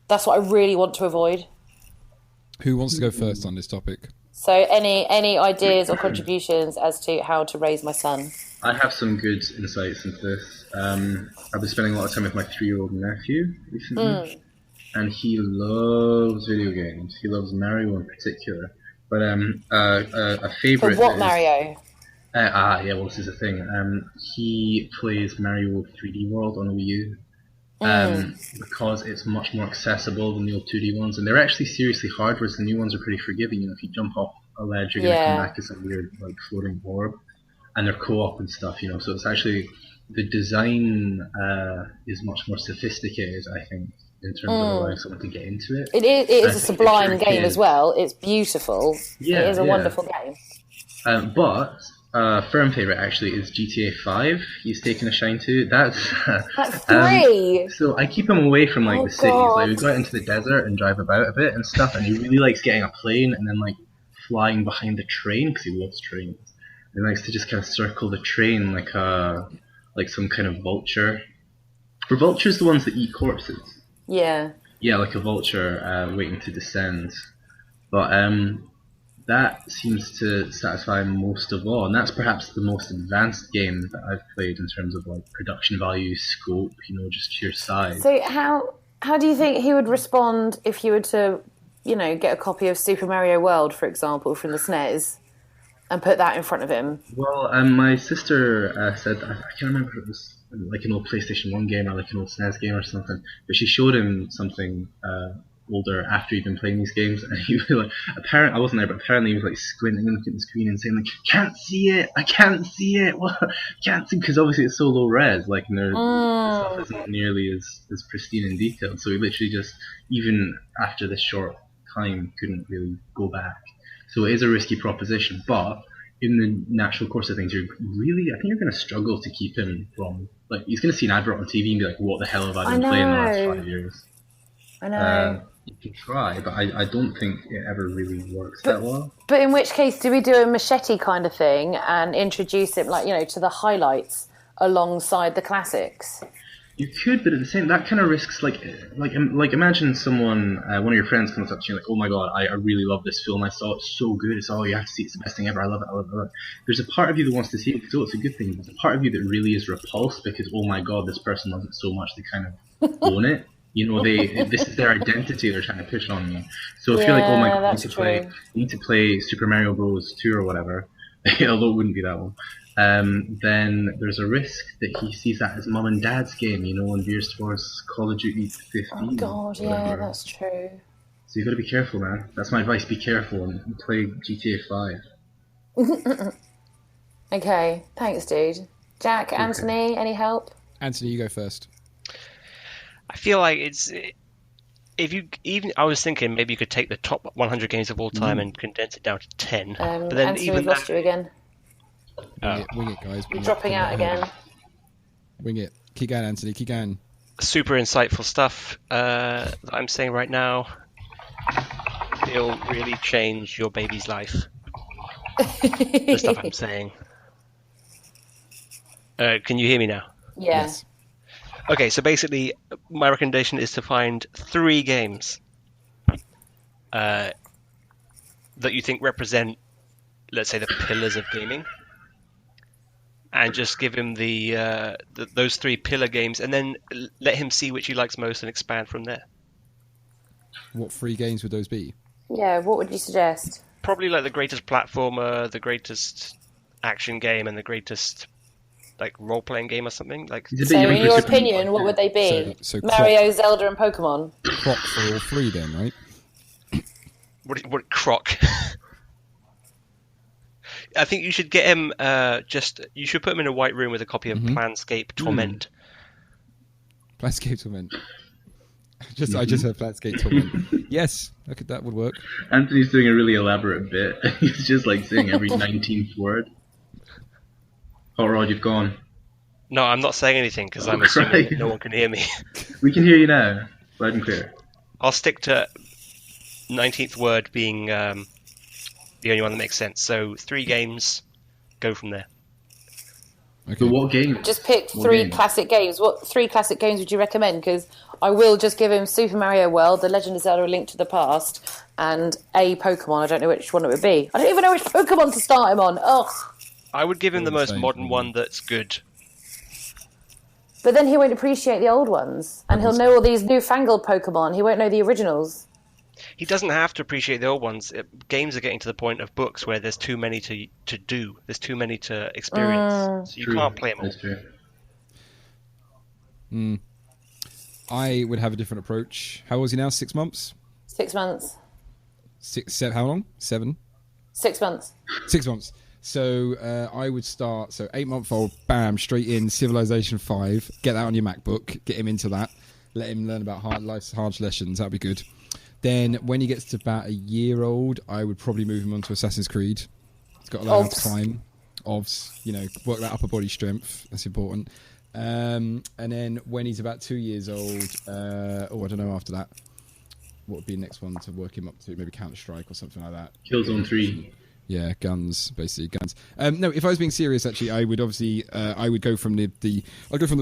That's what I really want to avoid. Who wants to go first on this topic? So any ideas or contributions as to how to raise my son? I have some good insights into this. I've been spending a lot of time with my 3-year-old nephew recently, and he loves video games. He loves Mario in particular. But a favourite. For what Mario? Well, this is the thing. He plays Mario 3D World on Wii U. Because it's much more accessible than the old 2D ones, and they're actually seriously hard, whereas the new ones are pretty forgiving. If you jump off a ledge, you're going to come back as a weird, like, floating orb, and they're co-op and stuff, so it's actually, the design is much more sophisticated, I think, in terms of allowing someone to get into it. It is a sublime game as well. It's beautiful. Yeah, it is a wonderful game. But firm favourite actually is GTA 5. He's taken a shine to. That's 3. So I keep him away from the cities. Like, we go out into the desert and drive about a bit and stuff. And he really likes getting a plane and then flying behind the train, because he loves trains. He likes to just kind of circle the train like some kind of vulture. Were vultures the ones that eat corpses? Yeah. Yeah, like a vulture waiting to descend. But that seems to satisfy most of all, and that's perhaps the most advanced game that I've played in terms of production value, scope, just sheer size. So how do you think he would respond if you were to, get a copy of Super Mario World, for example, from the SNES, and put that in front of him? Well, my sister said, I can't remember if it was like an old PlayStation 1 game or like an old SNES game or something, but she showed him something older after he'd been playing these games, and he was I wasn't there, but apparently he was squinting and looking at the screen and saying can't see it, I can't see it, what? Can't see, because obviously it's so low res, and the stuff isn't nearly as pristine and detailed, so he literally just, even after this short time, couldn't really go back. So it is a risky proposition, but in the natural course of things, I think you're going to struggle to keep him from, he's going to see an advert on TV and be like, what the hell have I been playing the last 5 years? I know. You can try, but I don't think it ever really works that well. But in which case, do we do a machete kind of thing and introduce him, to the highlights alongside the classics? You could, but at the same, that kind of risks, imagine someone, one of your friends comes up to you oh my god, I really love this film, I saw it, so good, you have to see it, it's the best thing ever, I love it. There's a part of you that wants to see it because, it's a good thing. There's a part of you that really is repulsed because, oh my god, this person loves it so much, they kind of own it. This is their identity they're trying to push on you. So if you're oh my god, you need to play Super Mario Bros. 2 or whatever, although it wouldn't be that one, then there's a risk that he sees that as mum and dad's game, and veers towards Call of Duty 15. Oh god, yeah, that's true. So you've got to be careful, man. That's my advice, be careful and play GTA 5. Okay, thanks, dude. Jack, Anthony, any help? Anthony, you go first. I feel like I was thinking maybe you could take the top 100 games of all time and condense it down to 10. But then Anthony, we've lost you again. Wing it, guys. You're dropping out again. Wing it. Keep going, Anthony. Keep going. Super insightful stuff that I'm saying right now. It'll really change your baby's life. The stuff I'm saying. Can you hear me now? Yeah. Yes. Okay, so basically, my recommendation is to find 3 games that you think represent, let's say, the pillars of gaming, and just give him those 3 pillar games, and then let him see which he likes most and expand from there. What 3 games would those be? Yeah, what would you suggest? Probably the greatest platformer, the greatest action game, and the greatest role-playing game or something. So in your opinion, what would they be? So Mario, Zelda, and Pokemon? Croc for all 3 then, right? What Croc? I think you should get him. You should put him in a white room with a copy of Planescape Torment. Platscape Torment. I just heard Platscape Torment. Yes, that would work. Anthony's doing a really elaborate bit. He's just like saying every 19th word. Hot Rod, you've gone. No, I'm not saying anything because I'm assuming no one can hear me. We can hear you now, loud and clear. I'll stick to 19th word being the only one that makes sense. So 3 games, go from there. Okay. So what game? Just pick 3 classic games. What 3 classic games would you recommend? Because I will just give him Super Mario World, The Legend of Zelda: A Link to the Past, and a Pokemon. I don't know which one it would be. I don't even know which Pokemon to start him on. Ugh. I would give him the most modern one that's good. But then he won't appreciate the old ones, and he'll know all these newfangled Pokemon. He won't know the originals. He doesn't have to appreciate the old ones. Games are getting to the point of books where there's too many to do. There's too many to experience. So you can't play them all. That's true. I would have a different approach. How old is he now? 6 months? 6 months. How long? 7? 6 months. 6 months. So I would start, 8-month-old, bam, straight in, Civilization 5. Get that on your MacBook. Get him into that. Let him learn about life's hard lessons. That'd be good. Then when he gets to about a year old, I would probably move him on to Assassin's Creed. He's got to learn how to climb. OVS, work that upper body strength. That's important. And then when he's about 2 years old, I don't know after that. What would be the next one to work him up to? Maybe Counter-Strike or something like that. Killzone 3. Yeah, guns, basically guns. No, if I was being serious, actually, I would obviously I would go from the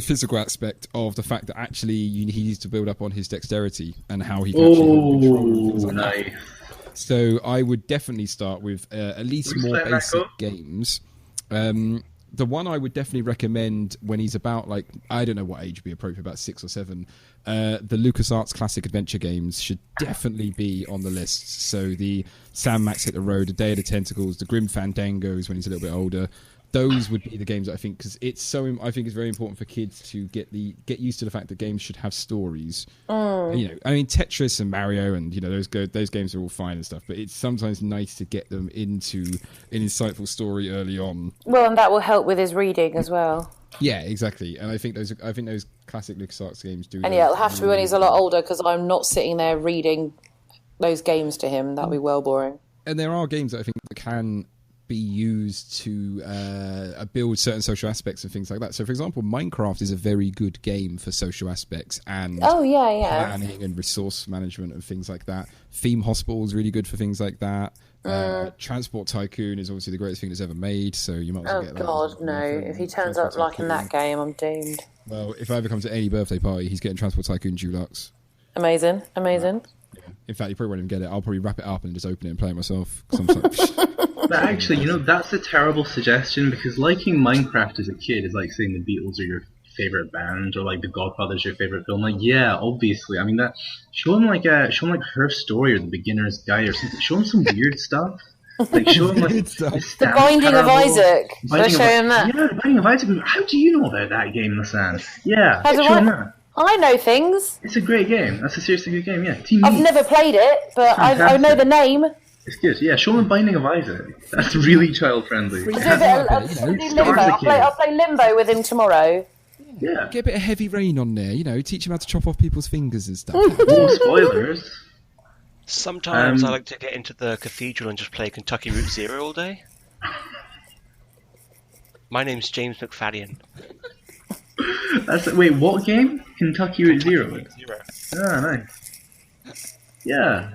physical aspect of the fact that actually he needs to build up on his dexterity and how he can actually control things like nice. that. So I would definitely start with at least more basic games. The one I would definitely recommend when he's about, like, I don't know what age would be appropriate, about 6 or 7, the LucasArts classic adventure games should definitely be on the list. So the Sam Max Hit the Road, The Day of the Tentacles, the Grim Fandangos when he's a little bit older. Those would be the games I think, because I think it's very important for kids to get used to the fact that games should have stories. Tetris and Mario and those games are all fine and stuff, but it's sometimes nice to get them into an insightful story early on. Well, and that will help with his reading as well. Yeah, exactly. And I think those classic LucasArts games do. And it'll have to be when he's a lot older, because I'm not sitting there reading those games to him. That'll be well boring. And there are games that I think that can be used to build certain social aspects and things like that. So, for example, Minecraft is a very good game for social aspects and planning and resource management and things like that. Theme Hospital is really good for things like that. Transport Tycoon is obviously the greatest thing that's ever made, so you might as well get that. Oh, God, no. If he turns up like in that game, I'm doomed. Well, if I ever come to any birthday party, he's getting Transport Tycoon Deluxe. Amazing. In fact, you probably won't even get it. I'll probably wrap it up and just open it and play it myself. But actually, that's a terrible suggestion, because liking Minecraft as a kid is like saying the Beatles are your favorite band or like The Godfather's your favorite film. Like, yeah, obviously. I mean, that show him like Her Story or The Beginner's Guide or something. Show him some weird stuff. Like, show him like The Binding of Isaac. Let's show him that. Yeah, The Binding of Isaac. How do you know about that game, Lysanne? Yeah, show him that. I know things. It's a great game. That's a seriously good game. Yeah, I've never played it, but I know the name. It's good. Yeah, show him Binding of Isaac. That's really child friendly. I'll play Limbo with him tomorrow. Yeah. Get a bit of Heavy Rain on there, teach him how to chop off people's fingers and stuff. Oh, spoilers. Sometimes I like to get into the cathedral and just play Kentucky Route Zero all day. My name's James Mcfadyen. Wait, what game? Kentucky Route Zero. Ah, nice. Yeah.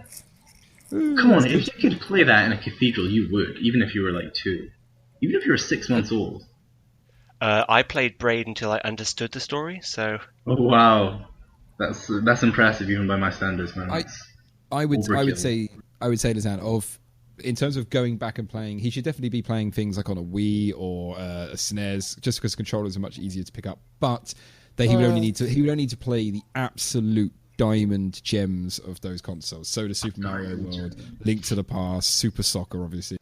Come on, if you could play that in a cathedral, you would, even if you were like 2. Even if you were 6 months old. I played Braid until I understood the story, so... Oh, wow. That's impressive, even by my standards, man. I would say, Lysanne, in terms of going back and playing, he should definitely be playing things like on a Wii or a SNES, just because controllers are much easier to pick up. But he would only need to play the absolute diamond gems of those consoles. So the Super Mario World, Link to the Past, Super Soccer, obviously.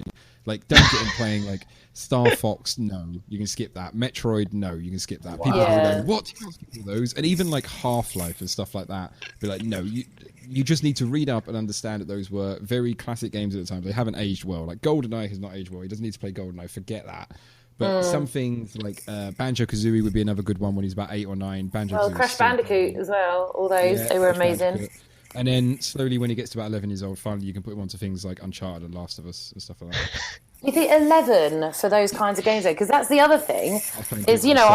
Like, don't get him playing like Star Fox. No, you can skip that. Metroid. No, you can skip that. People will go, what? You can't skip all those. And even like Half-Life and stuff like that. Be like, no, you just need to read up and understand that those were very classic games at the time. They haven't aged well. Like GoldenEye has not aged well. He doesn't need to play GoldenEye. Forget that. But some things like Banjo-Kazooie would be another good one when he's about 8 or 9. Well, Crash Bandicoot as well. All those, they were amazing. Bandicoot. And then slowly, when he gets to about 11 years old, finally you can put him onto things like Uncharted and Last of Us and stuff like that. You think 11 for those kinds of games, though? Because that's the other thing. Is, you know,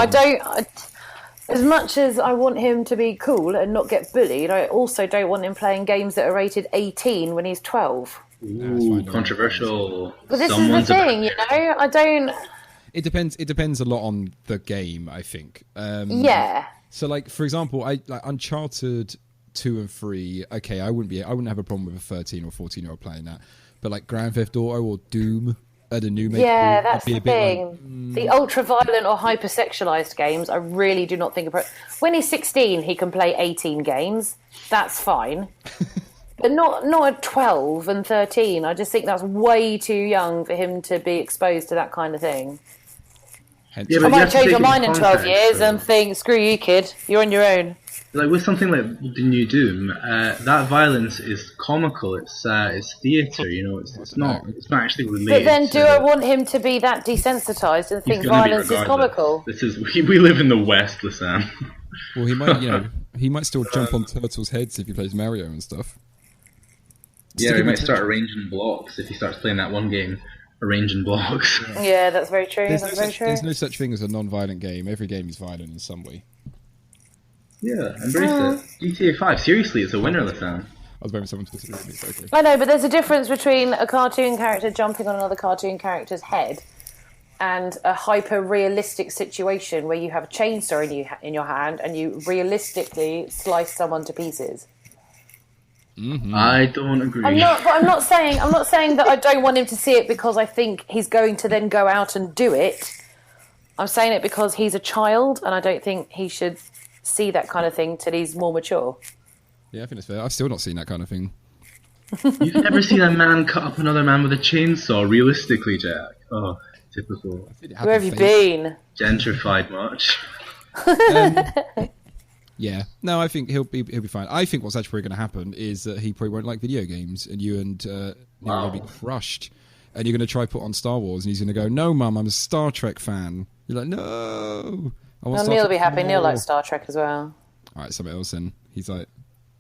as much as I want him to be cool and not get bullied, I also don't want him playing games that are rated 18 when he's 12. Ooh, controversial. But this is the thing, you know. I don't. It depends a lot on the game, I think. Yeah. So, like, for example, like Uncharted 2 and 3. Okay, I wouldn't have a problem with a 13 or 14-year-old playing that. But like Grand Theft Auto or Doom, the new make. Yeah, that's the thing. The ultra-violent or hyper-sexualized games, I really do not think about. When he's 16, he can play 18 games. That's fine. But not at 12 and 13. I just think that's way too young for him to be exposed to that kind of thing. Yeah, I might change my mind in 12 years and think, screw you, kid. You're on your own. Like with something like the new Doom, that violence is comical. It's theatre, you know. It's not actually related. But then, do I want him to be that desensitized and think violence is comical? We live in the West, Lysanne. Well, he might still jump on turtles' heads if he plays Mario and stuff. Yeah, he might start arranging blocks if he starts playing that one game, arranging blocks. Yeah, that's very true. There's no such thing as a non-violent game. Every game is violent in some way. Yeah, embrace it. GTA 5, seriously, it's a winner, Lysanne. I was waiting for someone to disagree with me. Okay. I know, but there's a difference between a cartoon character jumping on another cartoon character's head and a hyper-realistic situation where you have a chainsaw in your hand and you realistically slice someone to pieces. Mm-hmm. I don't agree. I'm not saying that I don't want him to see it because I think he's going to then go out and do it. I'm saying it because he's a child and I don't think he should see that kind of thing till he's more mature. Yeah, I think it's fair. I've still not seen that kind of thing. You've never seen a man cut up another man with a chainsaw, realistically, Jack? Oh, typical. Where have you been? Gentrified much? Yeah. No, I think he'll be fine. I think what's actually going to happen is that he probably won't like video games and you and Neil will be crushed. And you're going to try put on Star Wars and he's going to go, no, Mum, I'm a Star Trek fan. You're like, no. Well, Neil will be happy. Neil likes Star Trek as well. All right, something else then. He's like,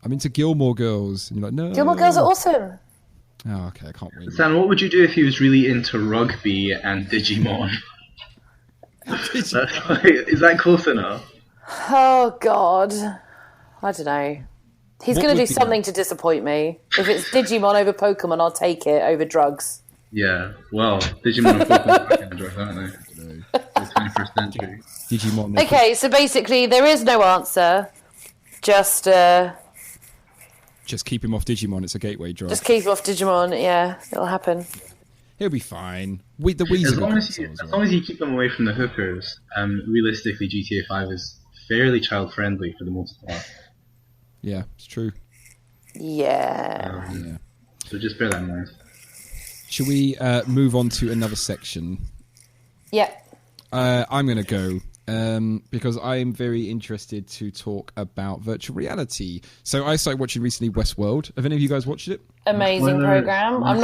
I'm into Gilmore Girls. And you're like, no. Gilmore Girls are awesome. Oh, okay, I can't win. Sam, what would you do if he was really into rugby and Digimon? Is that close enough? Oh, God. I don't know. He's going to do something to disappoint me. If it's Digimon over Pokemon, I'll take it over drugs. Yeah, well, Digimon and Pokemon are kind of drugs, aren't they? It's 21st century. Digimon. Okay, so basically there is no answer. Just keep him off Digimon. It's a gateway drug. Just keep him off Digimon. Yeah, it'll happen. He'll be fine. The Weezer as long as you keep them away from the hookers, realistically, GTA 5 is fairly child-friendly for the most part. Yeah, it's true. Yeah. So just bear that in mind. Should we move on to another section? Yeah. I'm going to go because I'm very interested to talk about virtual reality. So I started watching recently Westworld. Have any of you guys watched it? Amazing program. I'm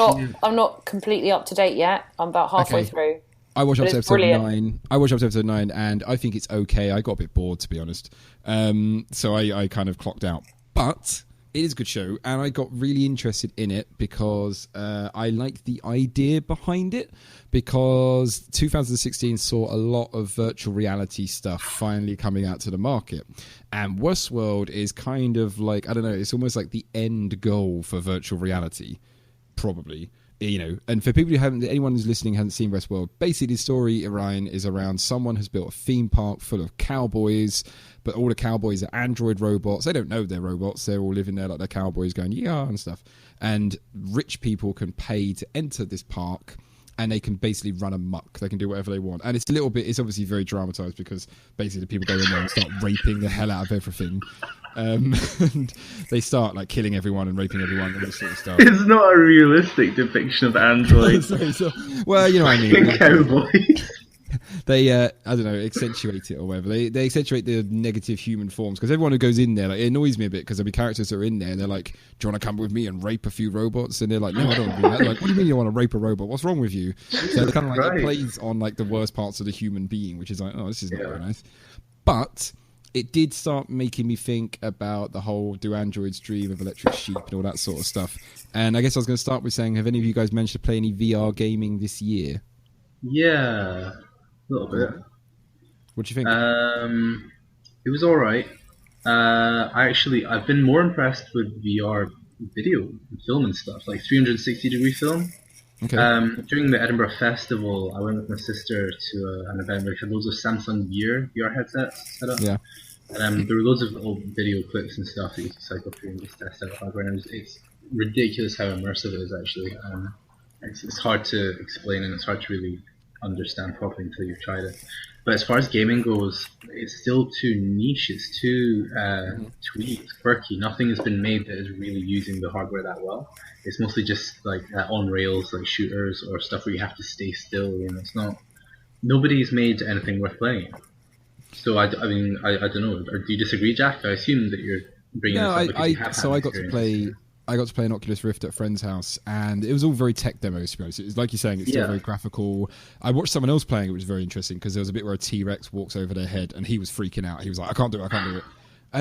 not completely up to date yet. I'm about halfway through. I watched up to episode 9. I watched up to episode 9, and I think it's okay. I got a bit bored, to be honest. So I kind of clocked out. But it is a good show, and I got really interested in it because I like the idea behind it, because 2016 saw a lot of virtual reality stuff finally coming out to the market. And Westworld is kind of like, I don't know, it's almost like the end goal for virtual reality, probably. You know, and for people who anyone who's listening hasn't seen Westworld, basically the story, Orion, is around someone has built a theme park full of cowboys, but all the cowboys are android robots. They don't know they're robots. They're all living there like they're cowboys going, yeah, and stuff. And rich people can pay to enter this park, and they can basically run amok. They can do whatever they want. And it's obviously very dramatized because basically the people go in there and start raping the hell out of everything. And they start like killing everyone and raping everyone and all this sort of stuff. It's not a realistic depiction of androids. Well, you know what I mean. Cowboys. they I don't know, accentuate it or whatever. They accentuate the negative human forms, because everyone who goes in there, like, it annoys me a bit, because there'll be characters that are in there and they're like, do you want to come with me and rape a few robots? And they're like, no, I don't want to do that. They're like, what do you mean you want to rape a robot? What's wrong with you? So it kind of like, it plays on like the worst parts of the human being, which is like, oh, this is not very nice. But it did start making me think about the whole do androids dream of electric sheep and all that sort of stuff. And I guess I was going to start with saying, have any of you guys managed to play any VR gaming this year? Yeah, a little bit. What do you think? It was all right. I've been more impressed with VR video, film and stuff, like 360-degree film. Okay. During the Edinburgh Festival, I went with my sister to an event where we had loads of Samsung Gear VR headsets set up. Yeah. And there were loads of old video clips and stuff that you could cycle through and just test out hardware. And it's ridiculous how immersive it is, actually. It's hard to explain, and it's hard to really understand properly until you've tried it. But as far as gaming goes, it's still too niche. It's too twee, it's quirky. Nothing has been made that is really using the hardware that well. It's mostly just like on rails, like shooters or stuff where you have to stay still. You know, it's not. Nobody's made anything worth playing. So I mean, I don't know. Or do you disagree, Jack? I assume that you're bringing this up because you have had experience. I got to play an Oculus Rift at a friend's house, and it was all very tech demos, to be honest. It was like you're saying, it's still very graphical. I watched someone else playing it, which was very interesting, because there was a bit where a T-Rex walks over their head, and he was freaking out. He was like, I can't do it. And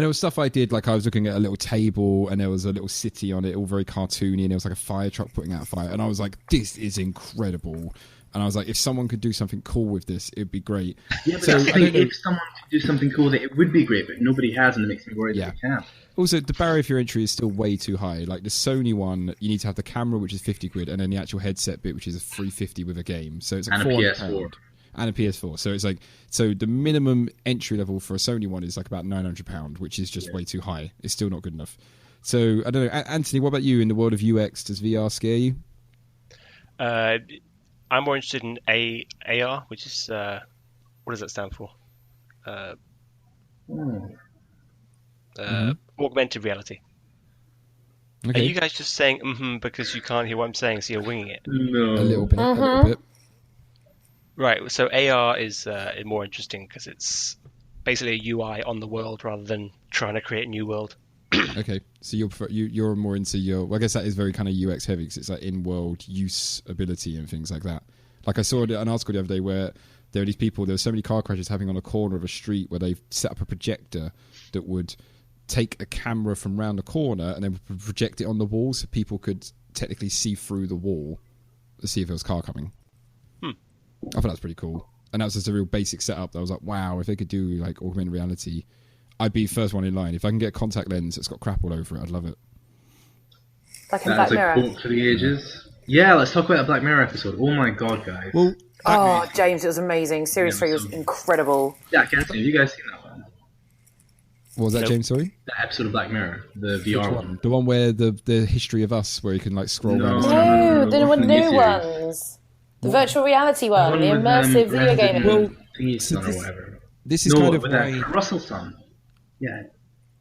there was stuff I did, like I was looking at a little table, and there was a little city on it, all very cartoony, and there was like a fire truck putting out a fire. And I was like, this is incredible. And I was like, if someone could do something cool with this, it'd be great. Yeah, but that's the thing, if someone could do something cool, that it would be great, but nobody has, and it makes me worried that they can't. Also, the barrier for entry is still way too high. Like the Sony one, you need to have the camera, which is 50 quid, and then the actual headset bit, which is a 350 with a game. So it's like and a PS4. And a PS4. So it's like, so the minimum entry level for a Sony one is like about £900, which is just way too high. It's still not good enough. So I don't know, Anthony, what about you in the world of UX? Does VR scare you? I'm more interested in AR, which is what does that stand for? Augmented reality. Okay. Are you guys just saying because you can't hear what I'm saying, so you're winging it? No. A little bit. Right. So AR is more interesting because it's basically a UI on the world rather than trying to create a new world. Okay, so you're more into well, I guess that is very kind of UX heavy, because it's like in-world use ability and things like that. Like I saw an article the other day where there were so many car crashes happening on a corner of a street where they've set up a projector that would take a camera from round the corner and then project it on the wall so people could technically see through the wall to see if there was a car coming. I thought that was pretty cool. And that was just a real basic setup that I was like, wow, if they could do like augmented reality, I'd be first one in line. If I can get a contact lens that's got crap all over it, I'd love it. Like in Black Mirror. That's a quote for the ages. Yeah, let's talk about a Black Mirror episode. Oh my god, guys. Well, James, it was amazing. Series 3 was incredible. Yeah, Anthony, have you guys seen that one? What was that, James? Sorry? That episode of Black Mirror, the VR one. The one where the history of us, where you can like scroll around. No, the new ones. The virtual reality one, the immersive video gaming. Well, this is kind of why Russell's son. Yeah.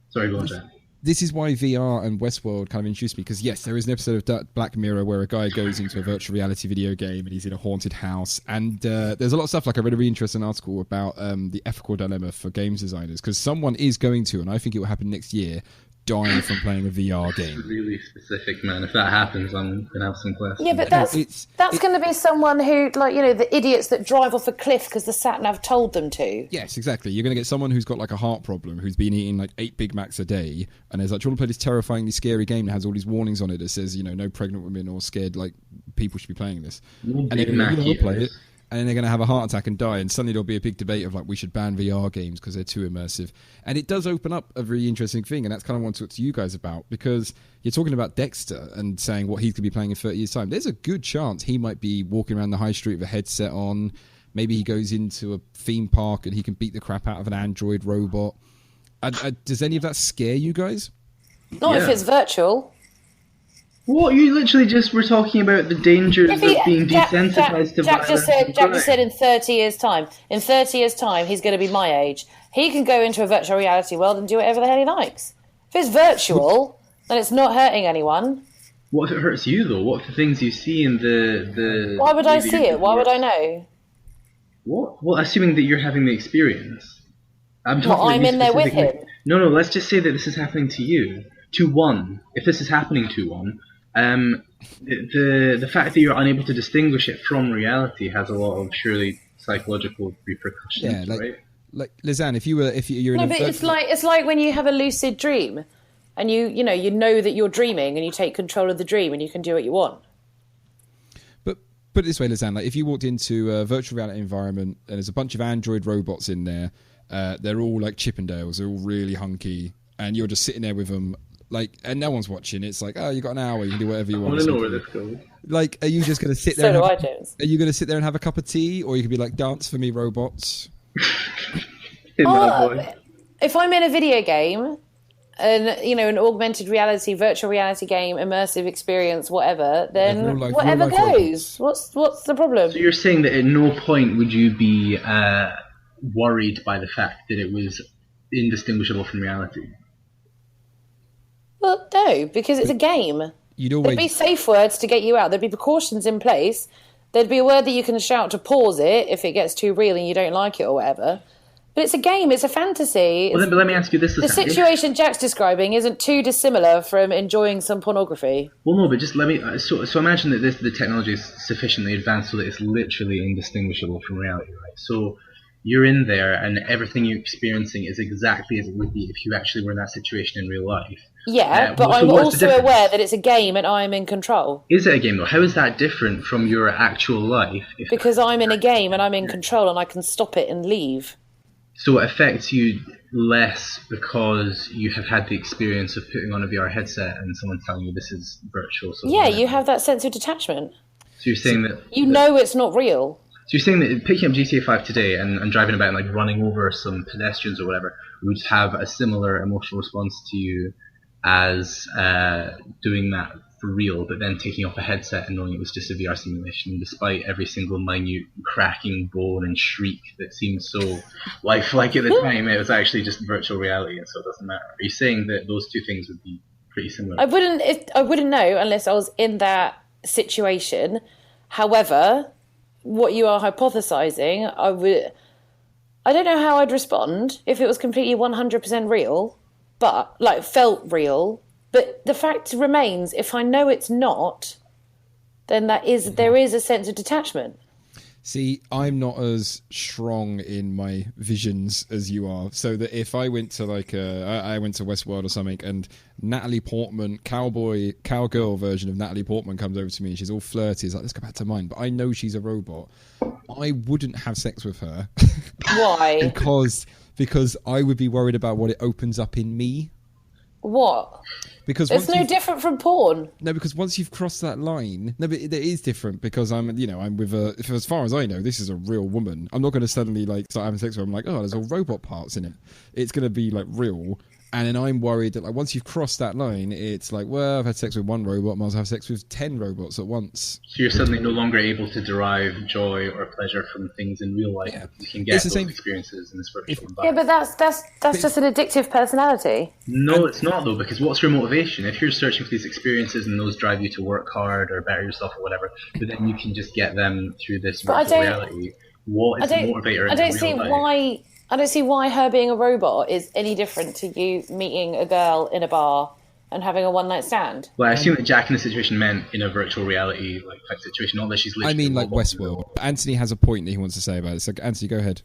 Sorry, go on, Jack. This is why VR and Westworld kind of introduced me, because yes, there is an episode of Black Mirror where a guy goes into a virtual reality video game and he's in a haunted house, and there's a lot of stuff. Like I read a really interesting article about the ethical dilemma for games designers, because someone is going to, and I think it will happen next year, die from playing a VR game. It's really specific, man. If that happens, I'm gonna have some questions. Yeah, but that's going to be someone who, like, you know, the idiots that drive off a cliff because the sat nav told them to. Yes, exactly. You're going to get someone who's got like a heart problem, who's been eating like 8 Big Macs a day, and there's like, do you want to play this terrifyingly scary game that has all these warnings on it that says, you know, no pregnant women or scared like people should be playing this, and they're going to play it. And then they're going to have a heart attack and die, and suddenly there'll be a big debate of like, we should ban VR games because they're too immersive. And it does open up a really interesting thing, and that's kind of what I want to talk to you guys about, because you're talking about Dexter and saying what he's going to be playing in 30 years' time. There's a good chance he might be walking around the high street with a headset on. Maybe he goes into a theme park and he can beat the crap out of an android robot. Does any of that scare you guys? Not if it's virtual. What? You literally just were talking about the dangers of being desensitized to violence. Jack just said in 30 years' time. In 30 years' time, he's going to be my age. He can go into a virtual reality world and do whatever the hell he likes. If it's virtual, then it's not hurting anyone. What if it hurts you, though? What if the things you see in the Why would I see it? Why would I know? What? Well, assuming that you're having the experience. I'm in there with him. No, let's just say that this is happening to you. To one. If this is happening to one, the fact that you're unable to distinguish it from reality has a lot of surely psychological repercussions, right? Like Lysanne, if you're in no, but it's like when you have a lucid dream, and you know that you're dreaming, and you take control of the dream, and you can do what you want. But put it this way, Lysanne, like if you walked into a virtual reality environment and there's a bunch of android robots in there, they're all like Chippendales, they're all really hunky, and you're just sitting there with them, like, and no one's watching. It's like, oh, you got an hour, you can do whatever you want. I want to know where this goes. Like, are you just going to sit there? James. Are you going to sit there and have a cup of tea, or you could be like, dance for me, robots? If I'm in a video game, and an augmented reality, virtual reality game, immersive experience, whatever, then whatever goes. What's the problem? So you're saying that at no point would you be worried by the fact that it was indistinguishable from reality? Well, no, because it's a game. There'd be safe words to get you out. There'd be precautions in place. There'd be a word that you can shout to pause it if it gets too real and you don't like it or whatever. But it's a game. It's a fantasy. Well, but let me ask you this. The situation Jack's describing isn't too dissimilar from enjoying some pornography. Well, no, but just let me... So imagine that the technology is sufficiently advanced so that it's literally indistinguishable from reality, right? So you're in there and everything you're experiencing is exactly as it would be if you actually were in that situation in real life. Yeah, but I'm also aware that it's a game and I'm in control. Is it a game, though? How is that different from your actual life? Because I'm in a game and I'm in control and I can stop it and leave. So it affects you less because you have had the experience of putting on a VR headset and someone telling you this is virtual. So yeah, you have that sense of detachment. So you're saying that... You know it's not real. So you're saying that picking up GTA 5 today and driving about and like running over some pedestrians or whatever would have a similar emotional response to you as doing that for real, but then taking off a headset and knowing it was just a VR simulation, despite every single minute cracking bone and shriek that seemed so lifelike at the time, it was actually just virtual reality, and so it doesn't matter. Are you saying that those two things would be pretty similar? I wouldn't know unless I was in that situation. However, what you are hypothesizing, I don't know how I'd respond if it was completely 100% real, but like felt real. But the fact remains, if I know it's not, then there is a sense of detachment. See, I'm not as strong in my visions as you are. So that if I went to I went to Westworld or something, and Natalie Portman, cowgirl version of Natalie Portman comes over to me and she's all flirty, it's like, let's go back to mine. But I know she's a robot. I wouldn't have sex with her. Why? because I would be worried about what it opens up in me. What? Because it's no different from porn. No, because once you've crossed that line, no, but it is different because I'm with as far as I know, this is a real woman. I'm not going to suddenly start having sex with her. I'm like, oh, there's all robot parts in it. It's going to be real. And then I'm worried that once you've crossed that line, it's like, well, I've had sex with one robot, I might as well have sex with 10 robots at once. So you're suddenly no longer able to derive joy or pleasure from things in real life. Yeah. You can get those experiences in this virtual environment. Yeah, but that's just an addictive personality. No, it's not though, because what's your motivation? If you're searching for these experiences and those drive you to work hard or better yourself or whatever, but then you can just get them through this virtual reality. What is the motivator in real life? I don't see why her being a robot is any different to you meeting a girl in a bar and having a one-night stand. Well, I assume that Jack in this situation meant in a virtual reality type situation, not that she's literally... I mean, Westworld. Anthony has a point that he wants to say about it. So, Anthony, go ahead.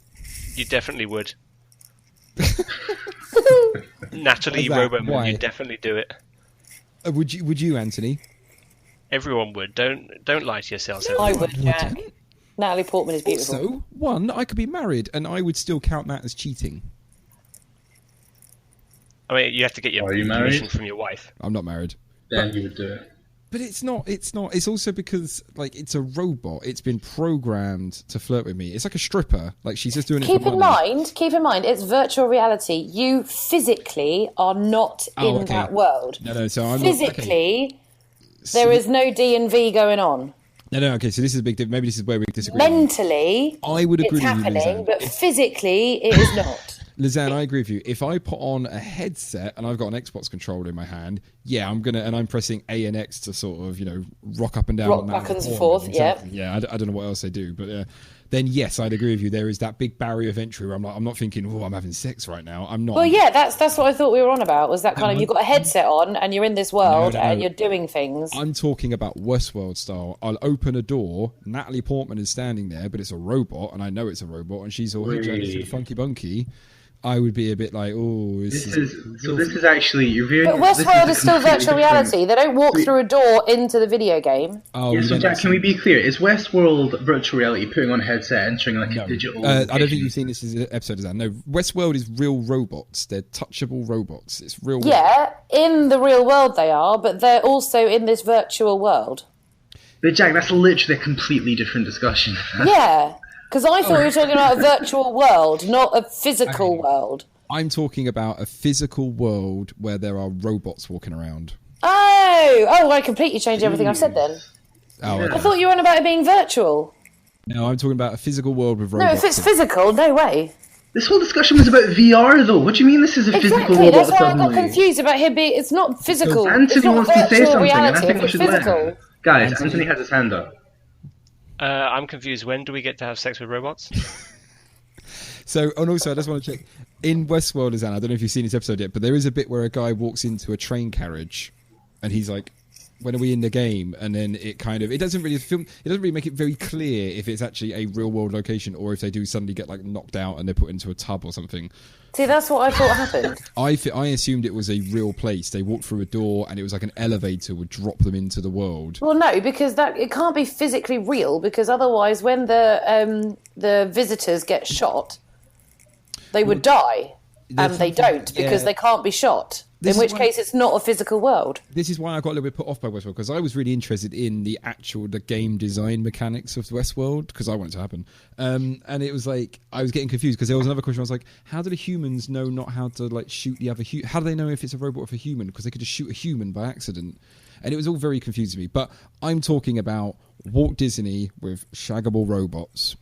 You definitely would. Natalie Robot, you definitely do it. Would you, Anthony? Everyone would. Don't lie to yourselves. I would, Jack. Natalie Portman is beautiful. Also, one, I could be married, and I would still count that as cheating. I mean, you have to get your permission from your wife. I'm not married. Then you would do it. But it's not. It's also because it's a robot. It's been programmed to flirt with me. It's like a stripper. She's just doing it for money. Keep in mind, it's virtual reality. You physically are not in that world. No. So I'm physically. There is no D&V going on. No, okay, so this is a big difference. Maybe this is where we disagree. Mentally, I would agree it's with happening, you, Lysanne. But physically, it is not. Lysanne, I agree with you. If I put on a headset and I've got an Xbox controller in my hand, yeah, I'm pressing A and X to sort of, rock up and down. Rock back and forth, yeah. Yeah, I don't know what else they do, but then yes, I'd agree with you. There is that big barrier of entry where I'm not thinking, oh, I'm having sex right now. I'm not. Well, yeah, that's what I thought we were on about. Was that kind of, you've got a headset on and you're in this world and you're doing things. I'm talking about Westworld style. I'll open a door. Natalie Portman is standing there, but it's a robot, and I know it's a robot, and she's all hey, funky bunky. I would be a bit like, oh, this is actually you're very. But Westworld is still virtual reality. They don't walk through a door into the video game. Oh, yeah, so Jack, can we be clear? Is Westworld virtual reality putting on a headset, entering like a digital? I don't think you've seen this as an episode of that. No, Westworld is real robots. They're touchable robots. It's real. Yeah, in the real world they are, but they're also in this virtual world. But Jack, that's literally a completely different discussion. Yeah. Because I thought we were talking about a virtual world, not a physical world. I'm talking about a physical world where there are robots walking around. Oh, I completely changed everything I've said then. Oh, okay. I thought you were on about it being virtual. No, I'm talking about a physical world with robots. No, if it's physical, no way. This whole discussion was about VR, though. What do you mean this is a physical robot? That's why I got confused about him being... It's not physical. Anthony wants to say something, reality, and I think we should let him. Guys, Anthony has his hand up. I'm confused. When do we get to have sex with robots? So, and also, I just want to check. In Westworld, Lysanne, I don't know if you've seen this episode yet, but there is a bit where a guy walks into a train carriage, and he's like, when are we in the game? And then it doesn't really make it very clear if it's actually a real world location or if they do suddenly get like knocked out and they're put into a tub or something. See, that's what I thought happened. I assumed it was a real place. They walked through a door and it was like an elevator would drop them into the world. Well, no, because it can't be physically real, because otherwise when the visitors get shot, they would die. And they don't, because they can't be shot. In which case, it's not a physical world. This is why I got a little bit put off by Westworld, because I was really interested in the game design mechanics of Westworld, because I want it to happen. And it was like, I was getting confused, because there was another question. I was like, how do the humans know not how to like shoot the other human? How do they know if it's a robot or a human? Because they could just shoot a human by accident. And it was all very confusing to me. But I'm talking about Walt Disney with shaggable robots.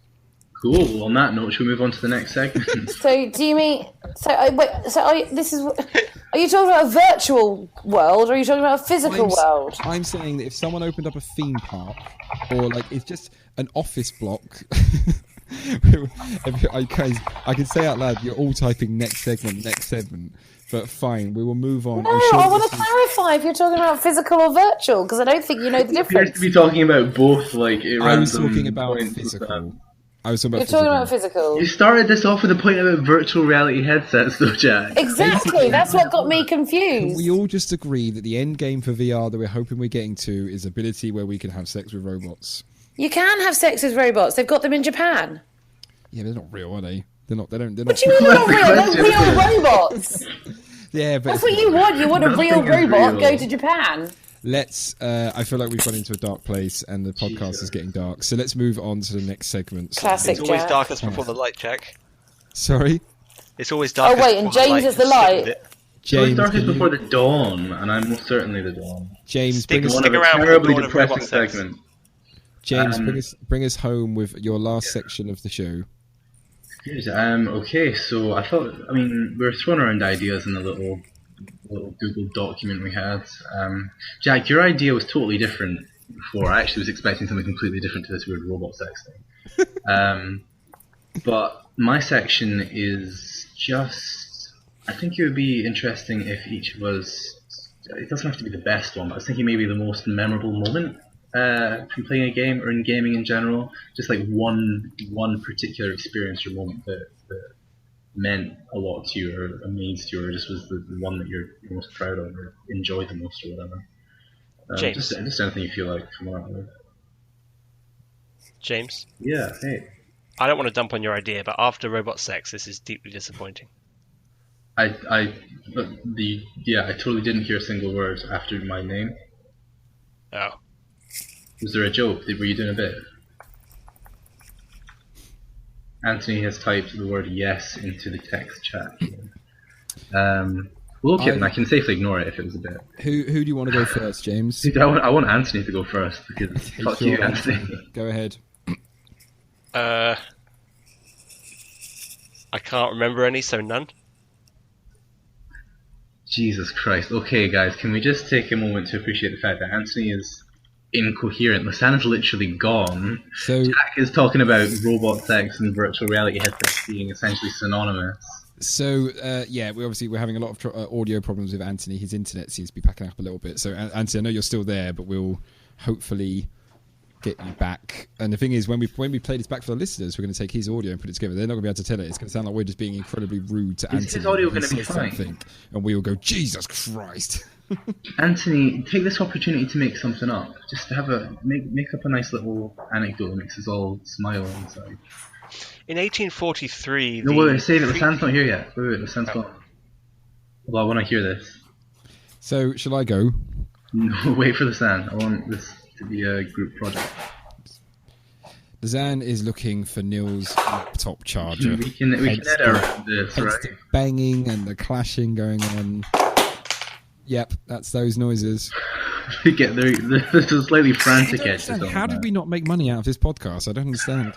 Cool. Well, on that note, should we move on to the next segment? So, do you mean? Are you talking about a virtual world, or are you talking about a physical world? I'm saying that if someone opened up a theme park, or like it's just an office block. I can say out loud, you're all typing next segment, but fine, we will move on. No, I want to clarify if you're talking about physical or virtual, because I don't think you know the difference. You to be talking about both, like I was talking about physical. You're talking about physical. You started this off with a point about virtual reality headsets, though, Jack. Exactly, that's what got me confused. We all just agree that the end game for VR that we're hoping we're getting to is ability where we can have sex with robots. You can have sex with robots. They've got them in Japan. Yeah, they're not real, are they? They're not. They're not. What do you mean they're not real? They're real robots. Yeah, but that's what you want. You want a real robot. Go to Japan. Let's. I feel like we've gone into a dark place, and the podcast is getting dark. So let's move on to the next segment. Classic. It's always darkest before the light, Jack. Sorry. It's always darkest. Oh wait, and James is the light. James, it's darkest before the dawn, and I'm most certainly the dawn. James, stick around for the depressing segment. James, bring us home with your last section of the show. Good. Okay, so we were throwing around ideas in the little Google document we had. Jack, your idea was totally different before. I actually was expecting something completely different to this weird robot sex thing. But my section is just... I think it would be interesting if each of us... It doesn't have to be the best one, but I was thinking maybe the most memorable moment from playing a game or in gaming in general. Just like one particular experience or moment that meant a lot to you or amazed you or just was the one that you're most proud of or enjoyed the most or whatever. James. Just anything you feel like coming out with. James? Yeah, hey. I don't want to dump on your idea, but after robot sex, this is deeply disappointing. I totally didn't hear a single word after my name. Oh. Was there a joke? Were you doing a bit? Anthony has typed the word yes into the text chat. Well, okay, then I can safely ignore it if it was a bit. Who do you want to go first, James? Dude, I want Anthony to go first because fuck you, Anthony. Go ahead. I can't remember any, so none. Jesus Christ. Okay, guys, can we just take a moment to appreciate the fact that Anthony is incoherent. Lysanne is literally gone. So Jack is talking about robot sex and virtual reality headsets being essentially synonymous. So, we're having a lot of audio problems with Anthony. His internet seems to be packing up a little bit. So, Anthony, I know you're still there, but we'll hopefully get you back. And the thing is, when we play this back for the listeners, we're going to take his audio and put it together. They're not going to be able to tell it. It's going to sound like we're just being incredibly rude to Anthony. Is his audio going to be fine? And we will go, Jesus Christ. Anthony, take this opportunity to make something up. Just to make up a nice little anecdote that makes us all smile inside. In 1843... No, wait, save it. Lysanne's not here yet. Wait, Lysanne's gone. Well, I want to hear this. So, shall I go? No, wait for Lysanne. I want this to be a group project. Lysanne is looking for Neil's laptop charger. We can edit around this, right? The banging and the clashing going on. Yep, that's those noises. We get there's a slightly frantic edge. How did we not make money out of this podcast? I don't understand.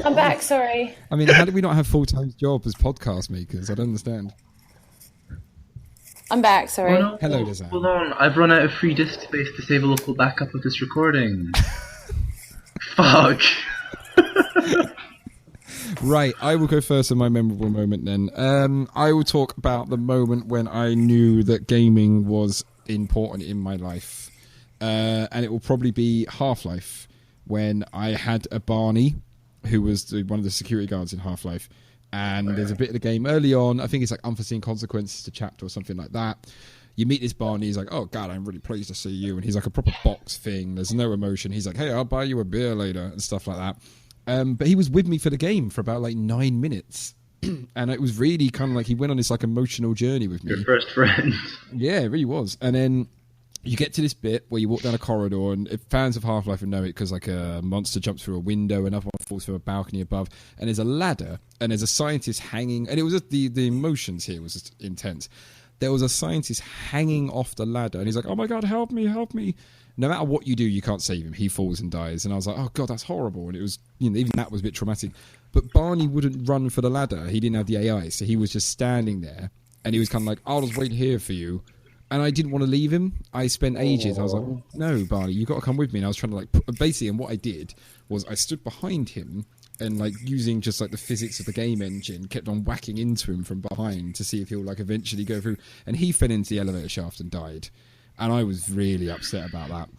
I'm back, sorry. I mean, how did we not have full-time job as podcast makers? I don't understand. I'm back, sorry. Oh, no. Hello, Lysanne. Hold on, I've run out of free disk space to save a local backup of this recording. Fuck. Right, I will go first on my memorable moment then. I will talk about the moment when I knew that gaming was important in my life. And it will probably be Half-Life, when I had a Barney, who was one of the security guards in Half-Life. And there's a bit of the game early on, I think it's like Unforeseen Consequences to chapter or something like that. You meet this Barney, he's like, oh God, I'm really pleased to see you. And he's like a proper box thing, there's no emotion. He's like, hey, I'll buy you a beer later, and stuff like that. But he was with me for the game for about like 9 minutes. And it was really kind of like he went on this like emotional journey with me. Your first friend. Yeah, it really was. And then you get to this bit where you walk down a corridor, and if fans of Half-Life will know it because like a monster jumps through a window, another one falls from a balcony above, and there's a ladder, and there's a scientist hanging, and it was just the emotions here was just intense. There was a scientist hanging off the ladder, and he's like, oh my God, help me, help me. No matter what you do, you can't save him. He falls and dies. And I was like, oh God, that's horrible. And it was, even that was a bit traumatic. But Barney wouldn't run for the ladder. He didn't have the AI, so he was just standing there, and he was kind of like, I'll just wait here for you. And I didn't want to leave him. I spent ages. I was like, well, no, Barney, you got to come with me. And I was trying to like, basically, and what I did was I stood behind him and like using just like the physics of the game engine, kept on whacking into him from behind to see if he'll like eventually go through. And he fell into the elevator shaft and died. And I was really upset about that.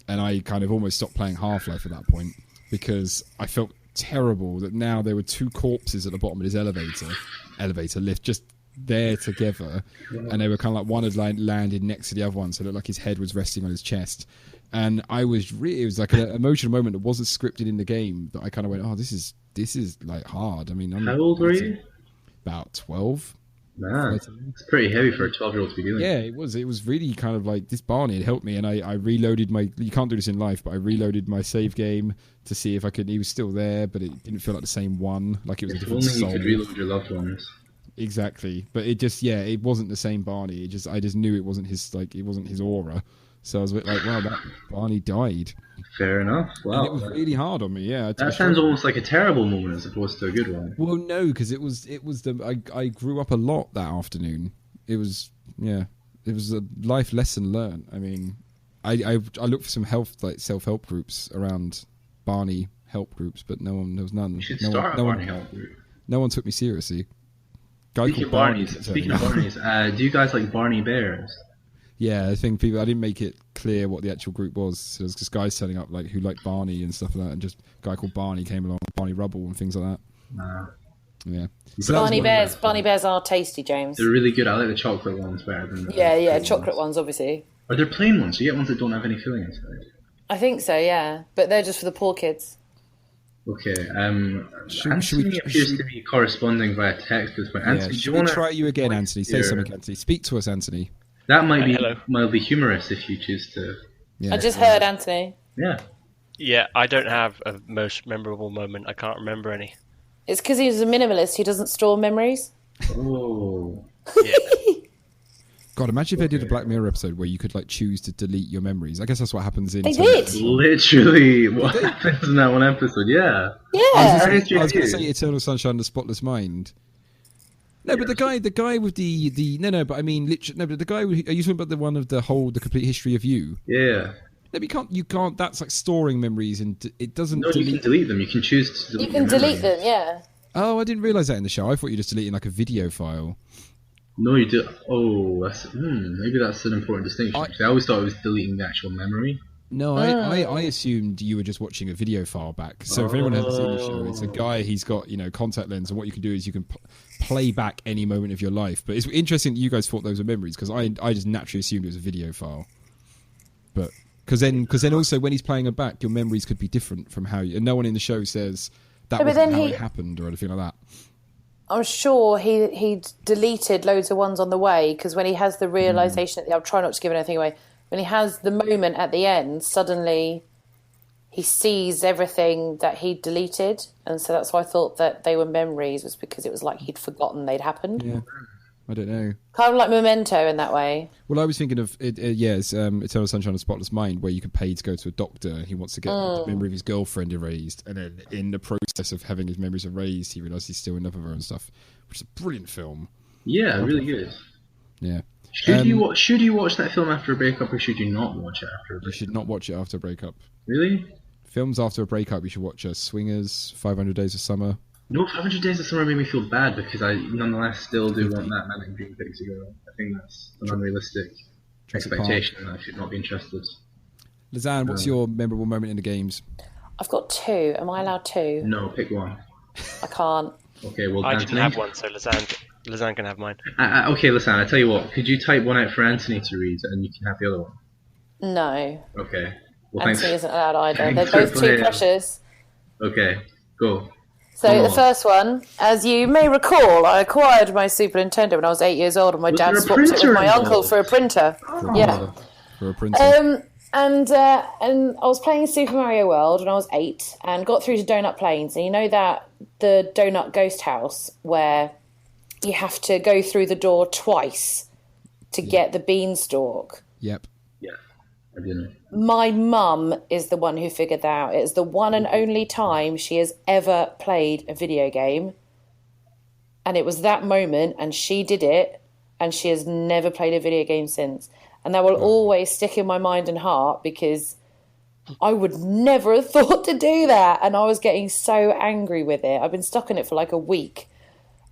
And I kind of almost stopped playing Half-Life at that point because I felt terrible that now there were two corpses at the bottom of this elevator lift, just there together, and they were kind of like one had landed next to the other one, so it looked like his head was resting on his chest. And it was like an emotional moment that wasn't scripted in the game, that I kind of went, oh, this is like hard. I mean, how old were you? About 12. Man, it's pretty heavy for a 12-year-old to be doing. Yeah, it was really kind of like, this Barney had helped me, and I reloaded you can't do this in life, but I reloaded my save game to see if I could. He was still there, but it didn't feel like the same one, like it was a different soul. Only you could reload your loved ones. Exactly, but it just it wasn't the same Barney. I just knew it wasn't his aura. So I was a bit like, wow, that Barney died. Fair enough. Wow, and it was really hard on me. Yeah, that sounds almost like a terrible moment as opposed to a good one. Well, no, because I grew up a lot that afternoon. It was a life lesson learned. I mean, I looked for some self-help groups around Barney help groups, but there was none. You should start a Barney help group. No one took me seriously. Speaking of Barneys, do you guys like Barney Bears? Yeah, I think I didn't make it clear what the actual group was. So there was just guys turning up who liked Barney and stuff like that, and just a guy called Barney came along, Barney Rubble and things like that. Nah. Yeah. So Barney Bears are tasty, James. They're really good. I like the chocolate ones better than the chocolate ones, obviously. Are there plain ones? You get ones that don't have any filling inside. I think so, yeah, but they're just for the poor kids. Okay. Anthony appears to be corresponding via text at this point. Anthony, should we try you again, Anthony? Say something, Anthony. Speak to us, Anthony. That might be mildly humorous if you choose to. Yeah, I just heard Anthony. Yeah. Yeah, I don't have a most memorable moment. I can't remember any. It's because he's a minimalist. He doesn't store memories. Oh. Yeah. God, imagine if they did a Black Mirror episode where you could choose to delete your memories. I guess that's what happens in. They did. Literally, what happens in that one episode? Yeah. Yeah. I was going to say Eternal Sunshine of the Spotless Mind. No, but the guy with the no, but I mean, literally, no, but the guy. Are you talking about the one of the complete history of you? Yeah. No, you can't. That's like storing memories, and it doesn't. No, you can delete them. You can choose to delete. You can delete them, yeah. Oh, I didn't realise that in the show. I thought you just deleting like a video file. No, you do. Oh, maybe that's an important distinction. I always thought it was deleting the actual memory. No, I assumed you were just watching a video file back. So if anyone hasn't seen the show, it's a guy. He's got contact lens, and what you can do is you can play back any moment of your life. But it's interesting that you guys thought those were memories, because I just naturally assumed it was a video file. But because then also when he's playing them back, your memories could be different from how you. And no one in the show says that wasn't how it happened or anything like that. I'm sure he deleted loads of ones on the way, because when he has the realisation, I'll try not to give anything away. When he has the moment at the end, suddenly he sees everything that he deleted, and so that's why I thought that they were memories, was because it was like he'd forgotten they'd happened. Yeah, I don't know. Kind of like Memento in that way. Well, I was thinking of it. It's Eternal Sunshine of the Spotless Mind, where you can pay to go to a doctor. He wants to get the memory of his girlfriend erased, and then in the process of having his memories erased, he realises he's still in love with her and stuff. Which is a brilliant film. Yeah, really good. Yeah. Should you watch that film after a breakup, or should you not watch it after a breakup? You should not watch it after a breakup. Really? Films after a breakup, you should watch Swingers, 500 Days of Summer. No, 500 Days of Summer made me feel bad, because I nonetheless still do want that Manic Dream Pixie Girl. I think that's an unrealistic expectation, and I should not be interested. Lysanne, what's your memorable moment in the games? I've got 2. Am I allowed 2? No, pick one. I can't. Okay, well, I didn't have one, so Lysanne can have mine. Okay, Lysanne, I tell you what. Could you type one out for Anthony to read, and you can have the other one? No. Okay. Well, Anthony isn't allowed either. They're both too precious. Okay, go. So the first one, as you may recall, I acquired my Super Nintendo when I was 8 years old, and my dad swapped it with my uncle for a printer. For a printer. And I was playing Super Mario World when I was 8, and got through to Donut Plains. And you know that the Donut Ghost House where you have to go through the door twice to get the beanstalk? Yep. Yeah, I didn't. My mum is the one who figured that out. It's the one and only time she has ever played a video game. And it was that moment, and she did it, and she has never played a video game since. And that will always stick in my mind and heart, because I would never have thought to do that. And I was getting so angry with it. I've been stuck in it for like a week.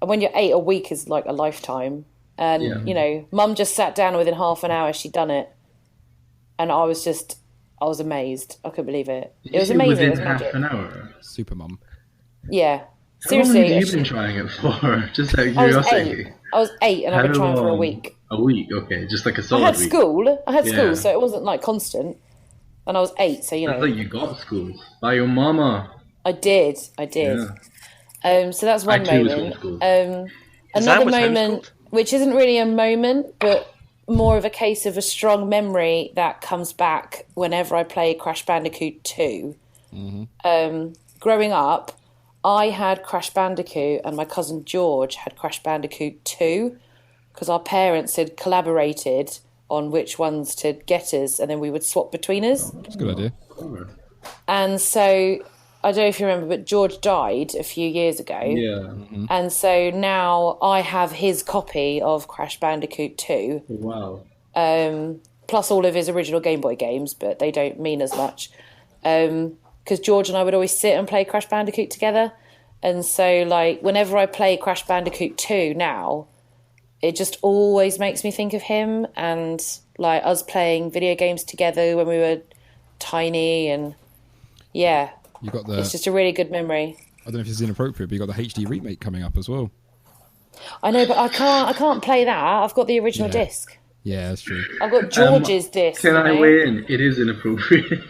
And when you're 8, a week is like a lifetime. And, Mum just sat down, within half an hour she'd done it. And I was amazed. I couldn't believe it. It was amazing. It was magic. Half an hour? Super Mum. Yeah. Seriously. How long have you been trying it for? Just out of curiosity. I was 8 and I've been trying for a week. A week, okay. Just like a solid week. I had school, so it wasn't like constant. And I was 8, so I thought you got school. By your mama. I did. Yeah. So that's one moment. Another moment, which isn't really a moment, but more of a case of a strong memory that comes back whenever I play Crash Bandicoot 2. Mm-hmm. Growing up, I had Crash Bandicoot and my cousin George had Crash Bandicoot 2, because our parents had collaborated on which ones to get us, and then we would swap between us. That's a good idea. And so, I don't know if you remember, but George died a few years ago. Yeah. Mm-hmm. And so now I have his copy of Crash Bandicoot 2. Wow. Plus all of his original Game Boy games, but they don't mean as much. Because George and I would always sit and play Crash Bandicoot together. And so, like, whenever I play Crash Bandicoot 2 now, it just always makes me think of him and, like, us playing video games together when we were tiny. And, yeah, it's just a really good memory. I don't know if this is inappropriate, but you got the HD remake coming up as well. I know, but I can't play that. I've got the original disc. Yeah, that's true. I've got George's disc. Can I weigh in? It is inappropriate.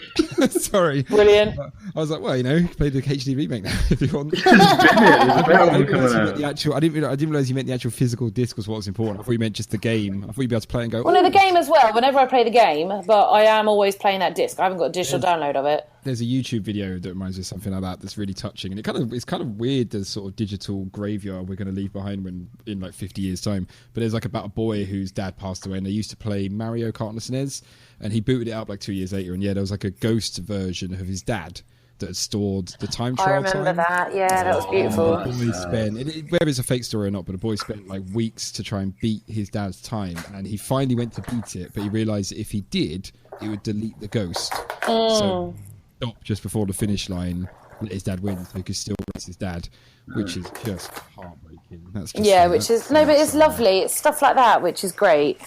Sorry. Brilliant. I was like, well, play the HD remake now if you want. I didn't realise you meant the actual physical disc was what was important. I thought you meant just the game. I thought you'd be able to play and go. Well, no, the game as well. Whenever I play the game, but I am always playing that disc. I haven't got a digital download of it. There's a YouTube video that reminds me of something like that that's really touching, and it's kind of weird, the sort of digital graveyard we're going to leave behind when in like 50 years time. But there's like about a boy whose dad passed away, and they used to play Mario Kart on the SNES, and he booted it up like 2 years later, and there was like a ghost version of his dad that had stored the time trial. I remember that. Yeah, that was beautiful. Whether it's a fake story or not, but a boy spent like weeks to try and beat his dad's time, and he finally went to beat it, but he realised that if he did, it would delete the ghost. So stop just before the finish line, let his dad win, so he could still race his dad, which is just heartbreaking. That's just which is no, but it's lovely. It's stuff like that, which is great.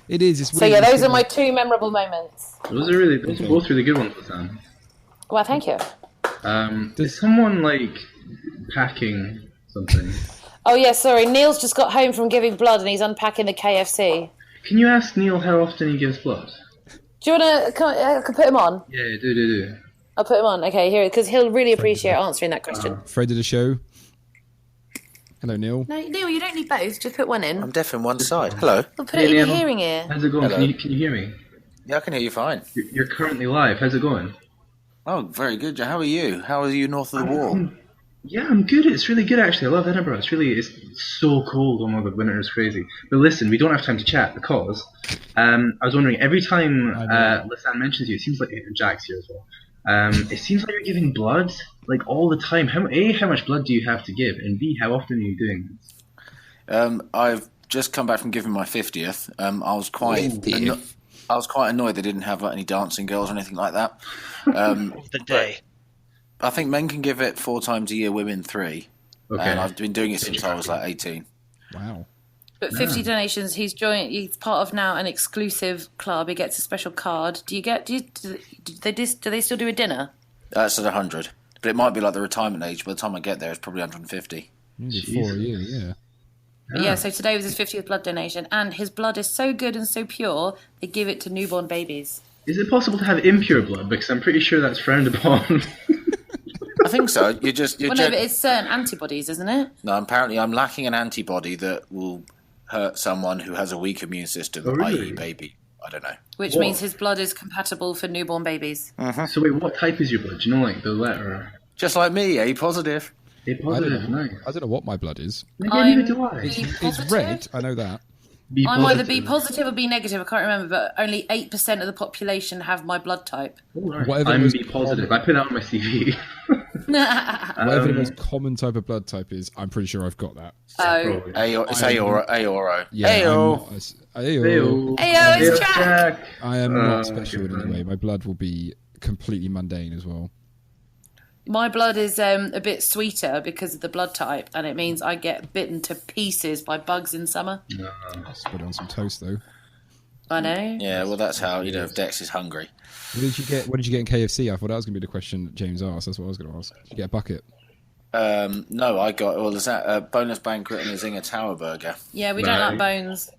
It is. It's so weird. Those are my 2 memorable moments. Those are both really good ones, Lysanne. Well, thank you. Is someone packing something? Oh yeah, sorry. Neil's just got home from giving blood and he's unpacking the KFC. Can you ask Neil how often he gives blood? Do you want to? I can put him on. Yeah, do. I'll put him on. Okay, here, because he'll really appreciate answering that question. Friend of the show. Hello, Neil. No, Neil, you don't need both. Just put one in. I'm deaf in one side. Hello. We'll put it in your hearing ear. How's it going? Hello. Can you hear me? Yeah, I can hear you fine. You're currently live. How's it going? Oh, very good. How are you? How are you north of the wall? Yeah, I'm good. It's really good, actually. I love Edinburgh. It's so cold. Oh my god, winter is crazy. But listen, we don't have time to chat because I was wondering, every time Lysanne mentions you, it seems like Jack's here as well. It seems like you're giving blood all the time. How much blood do you have to give? And B, how often are you doing this? I've just come back from giving my 50th. I was quite annoyed they didn't have any dancing girls or anything like that. The day. I think men can give it 4 times a year, women 3. Okay. And I've been doing it since I was 18. Wow. But 50 donations. He's part of now an exclusive club. He gets a special card. Do they still do a dinner? That's at 100. But it might be like the retirement age. By the time I get there, it's probably 150. Maybe 4 a year, yeah. Yeah, so today was his 50th blood donation, and his blood is so good and so pure, they give it to newborn babies. Is it possible to have impure blood? Because I'm pretty sure that's frowned upon. I think so. No, but it's certain antibodies, isn't it? No, apparently I'm lacking an antibody that will hurt someone who has a weak immune system, really? i.e. baby. I don't know. Which means his blood is compatible for newborn babies. So wait, what type is your blood? Do you know, the letter? Just like me, A positive. A positive, nice. I don't know what my blood is. Neither do I. It's red, I know that. I'm either B positive or B negative, I can't remember, but only 8% of the population have my blood type. I'm B positive. I put that on my CV. Whatever the most common type of blood type is, I'm pretty sure I've got that. It's A or O. Yeah, Ayo. Ayo, it's Jack! I am not special in any way. My blood will be completely mundane as well. My blood is a bit sweeter because of the blood type, and it means I get bitten to pieces by bugs in summer. Let's put it on some toast, though. I know. Yeah, well, that's how, if Dex is hungry. What did you get in KFC? I thought that was going to be the question that James asked. That's what I was going to ask. Did you get a bucket? No, I got, there's that a bonus banquet and a Zinger Tower burger. Yeah, we don't like bones.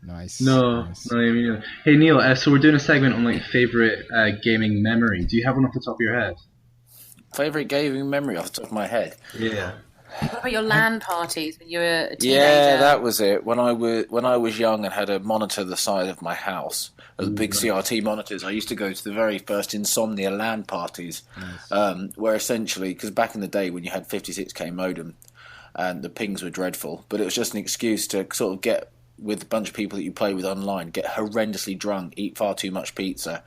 Nice. No, nice. not even either. Hey, Neil, so we're doing a segment on, favourite gaming memory. Do you have one off the top of your head? Favourite gaming memory off the top of my head? Yeah. What about your LAN parties when you were a teenager? Yeah, that was it. When I was young and had a monitor the size of my house, the big CRT monitors, I used to go to the very first Insomnia LAN parties, where essentially, because back in the day when you had 56k modem, and the pings were dreadful, but it was just an excuse to sort of get with a bunch of people that you play with online, get horrendously drunk, eat far too much pizza,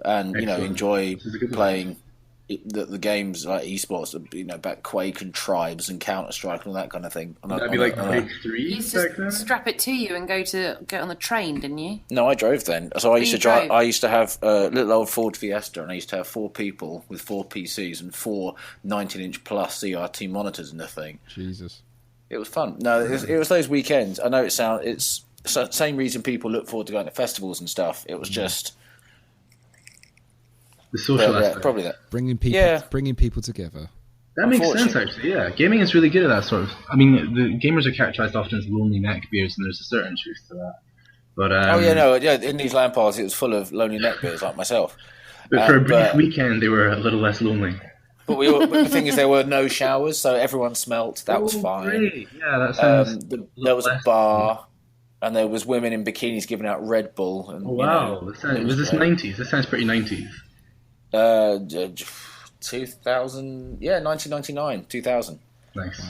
and enjoy playing the games like esports, back Quake and Tribes and Counter Strike and all that kind of thing. That'd be like Quake 3. You used to strap it to you and get on the train, didn't you? No, I drove then. So I used to drive. I used to have a little old Ford Fiesta, and I used to have 4 people with 4 PCs and 4 19-inch plus CRT monitors in the thing. Jesus. It was fun. No, it was those weekends. I know it's the same reason people look forward to going to festivals and stuff. It was just the social aspect. Probably that. Bringing people together. That makes sense, actually, yeah. Gaming is really good at that sort of... I mean, the gamers are characterized often as lonely neckbeards, and there's a certain truth to that. But in these LAN parties, it was full of lonely neckbeards like myself. But for a brief weekend, they were a little less lonely. But the thing is, there were no showers, so everyone smelt. That was fine. Great. Yeah, that sounds... there was a bar, and there was women in bikinis giving out Red Bull. And, wow. Was this 90s? This sounds pretty 90s. 2000, 1999, 2000. Nice.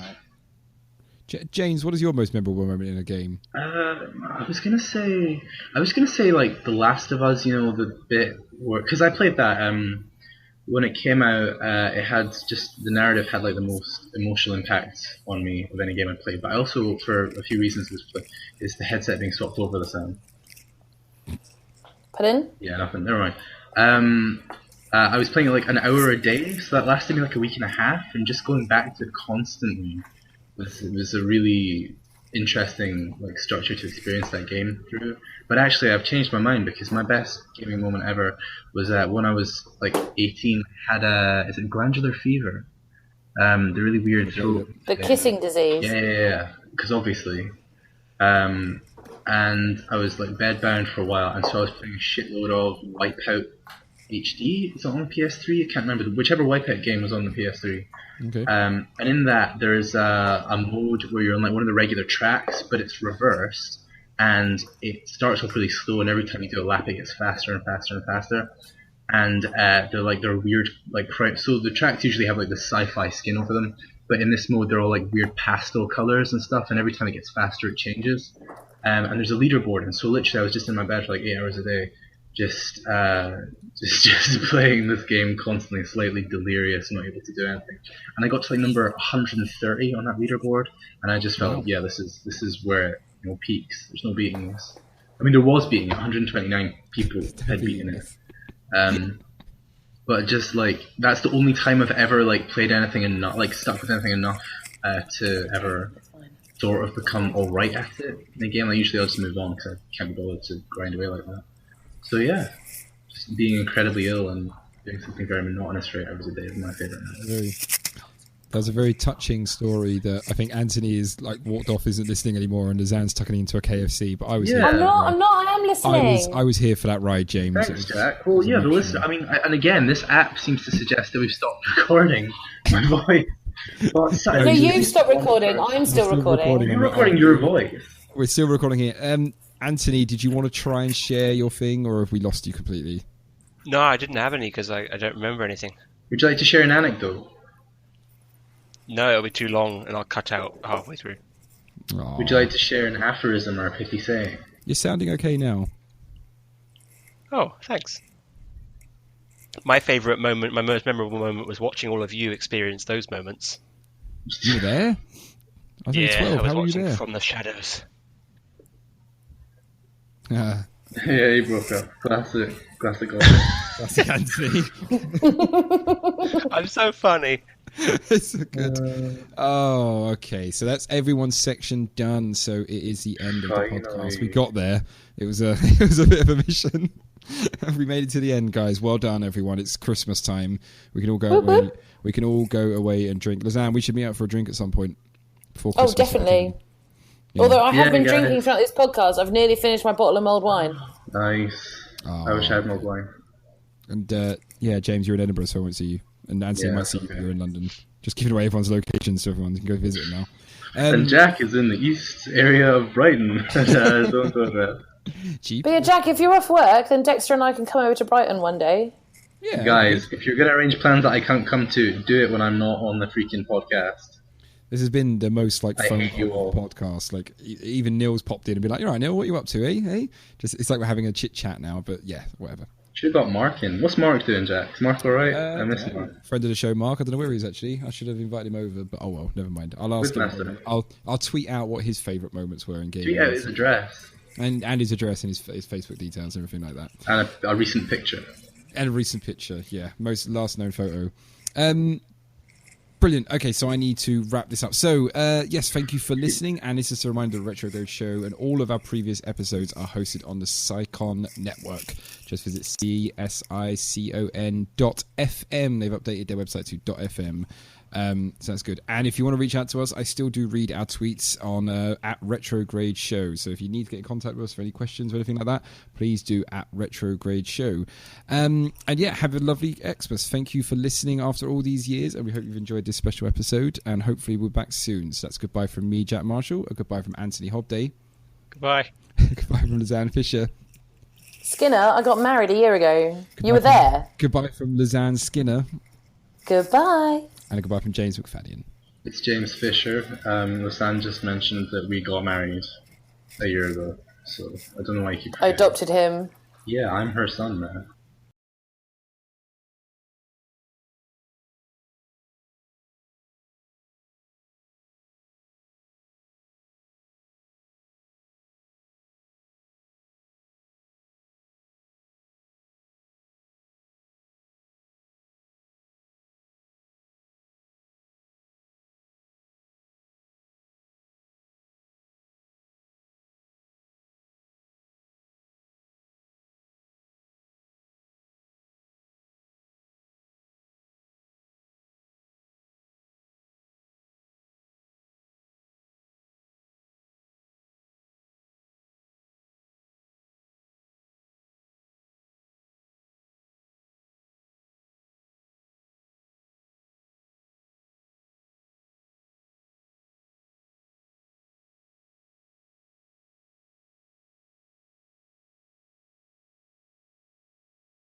James, what is your most memorable moment in a game? I was gonna say like The Last of Us. The bit where, because I played that when it came out. It had just the narrative had like the most emotional impact on me of any game I played. But I also, for a few reasons, is the headset being swapped over the sound. Pardon? Yeah, nothing. Never mind. I was playing it like an hour a day, so that lasted me like a week and a half, and just going back to it constantly was a really interesting like structure to experience that game through. But actually, I've changed my mind because my best gaming moment ever was when I was like 18. Had is it glandular fever? The really weird throat. The kissing disease. Yeah. Because obviously. And I was like bedbound for a while, and so I was playing a shitload of Wipeout HD. Is it on PS3? I can't remember. Whichever Wipeout game was on the PS3. Okay. And in that, there's a mode where you're on like one of the regular tracks, but it's reversed, and it starts off really slow, and every time you do a lap, it gets faster and faster and faster. And they're weird so the tracks usually have like the sci-fi skin over them, but in this mode they're all like weird pastel colors and stuff, and every time it gets faster it changes. And there's a leaderboard, and so literally I was just in my bed for like 8 hours a day, just playing this game constantly, slightly delirious, not able to do anything. And I got to like number 130 on that leaderboard, and I just felt like, yeah, this is where it peaks. There's no beating this. I mean, there was beating it. 129 people had beaten it. But just like that's the only time I've ever like played anything and not like stuck with anything enough to ever sort of become alright at it in a game. Like usually I'll just move on because I can't be bothered to grind away like that. So yeah, just being incredibly ill and doing something very monotonous for 8 hours a day is my favourite. That was a very touching story that I think Anthony is like walked off, isn't listening anymore, and Lysanne's tucking into a KFC. But I was here. I'm not. I am listening. I was here for that ride, James. Thanks, Jack. Well, yeah, but listen. I mean, and again, this app seems to suggest that we've stopped recording my voice. No, you stop recording. I'm still recording. You're recording your voice. We're still recording here. Anthony, did you want to try and share your thing, or have we lost you completely? No, I didn't have any because I don't remember anything. Would you like to share an anecdote? No, it'll be too long, and I'll cut out halfway through. Aww. Would you like to share an aphorism or a pithy saying? You're sounding okay now. Oh, thanks. My favourite moment, my most memorable moment, was watching all of you experience those moments. You were there? I was only 12. I was How were you watching there? from the shadows. Yeah, he broke up. Classic Classic Anthony. I'm so funny. It's so good. Oh, okay. So that's everyone's section done. So it is the end of the podcast. We got there. It was a bit of a mission. We made it to the end, guys. Well done, everyone. It's Christmas time. We can all go away. We can all go away and drink. Lysanne, we should meet out for a drink at some point before Christmas. Oh, definitely. Yeah. Although I have been drinking throughout this podcast, I've nearly finished my bottle of mulled wine. Nice. Oh. I wish I had mulled wine. And yeah, James, you're in Edinburgh, so I won't see you. And Anthony might see you if you're in London. Just giving away everyone's locations so everyone can go visit them now. And Jack is in the east area of Brighton. Don't go there. Cheap. But yeah, Jack, if you're off work, then Dexter and I can come over to Brighton one day. Yeah. Guys, if you're going to arrange plans that I can't come to, do it when I'm not on the freaking podcast. This has been the most like phone call podcast. Like even Neil's popped in and been like, "All right, Neil, what are you up to, eh? Hey?" Just it's like we're having a chit chat now. But yeah, whatever. Should have got Mark in. What's Mark doing, Jack? Is Mark all right? I miss Mark. Friend of the show, Mark. I don't know where he is actually. I should have invited him over, but oh well, never mind. I'll ask him. I'll tweet out what his favourite moments were in gaming. Tweet out his address. And his address and his Facebook details and everything like that. And a recent picture. And a recent picture, yeah. Most last known photo. Brilliant. Okay, so I need to wrap this up. So, yes, thank you for listening. And this is a reminder of the Retrograde Show. And all of our previous episodes are hosted on the Psycon Network. Just visit CSICON.FM. They've updated their website to .fm. So that's good. And if you want to reach out to us, I still do read our tweets on at Retrograde Show. So if you need to get in contact with us for any questions or anything like that, please do at Retrograde Show. And yeah, have a lovely Xmas. Thank you for listening after all these years, and we hope you've enjoyed this special episode. And hopefully we're back soon. So that's goodbye from me, Jack Marshall. A goodbye from Anthony Hobday. Goodbye. Goodbye from Lysanne Fisher. Skinner, I got married a year ago. You were there. Goodbye from Lysanne Skinner. Goodbye. And a goodbye from James Mcfadyen. It's James Fisher. Lysanne just mentioned that we got married a year ago, so I don't know why you keep forgetting. I adopted him. Yeah, I'm her son now.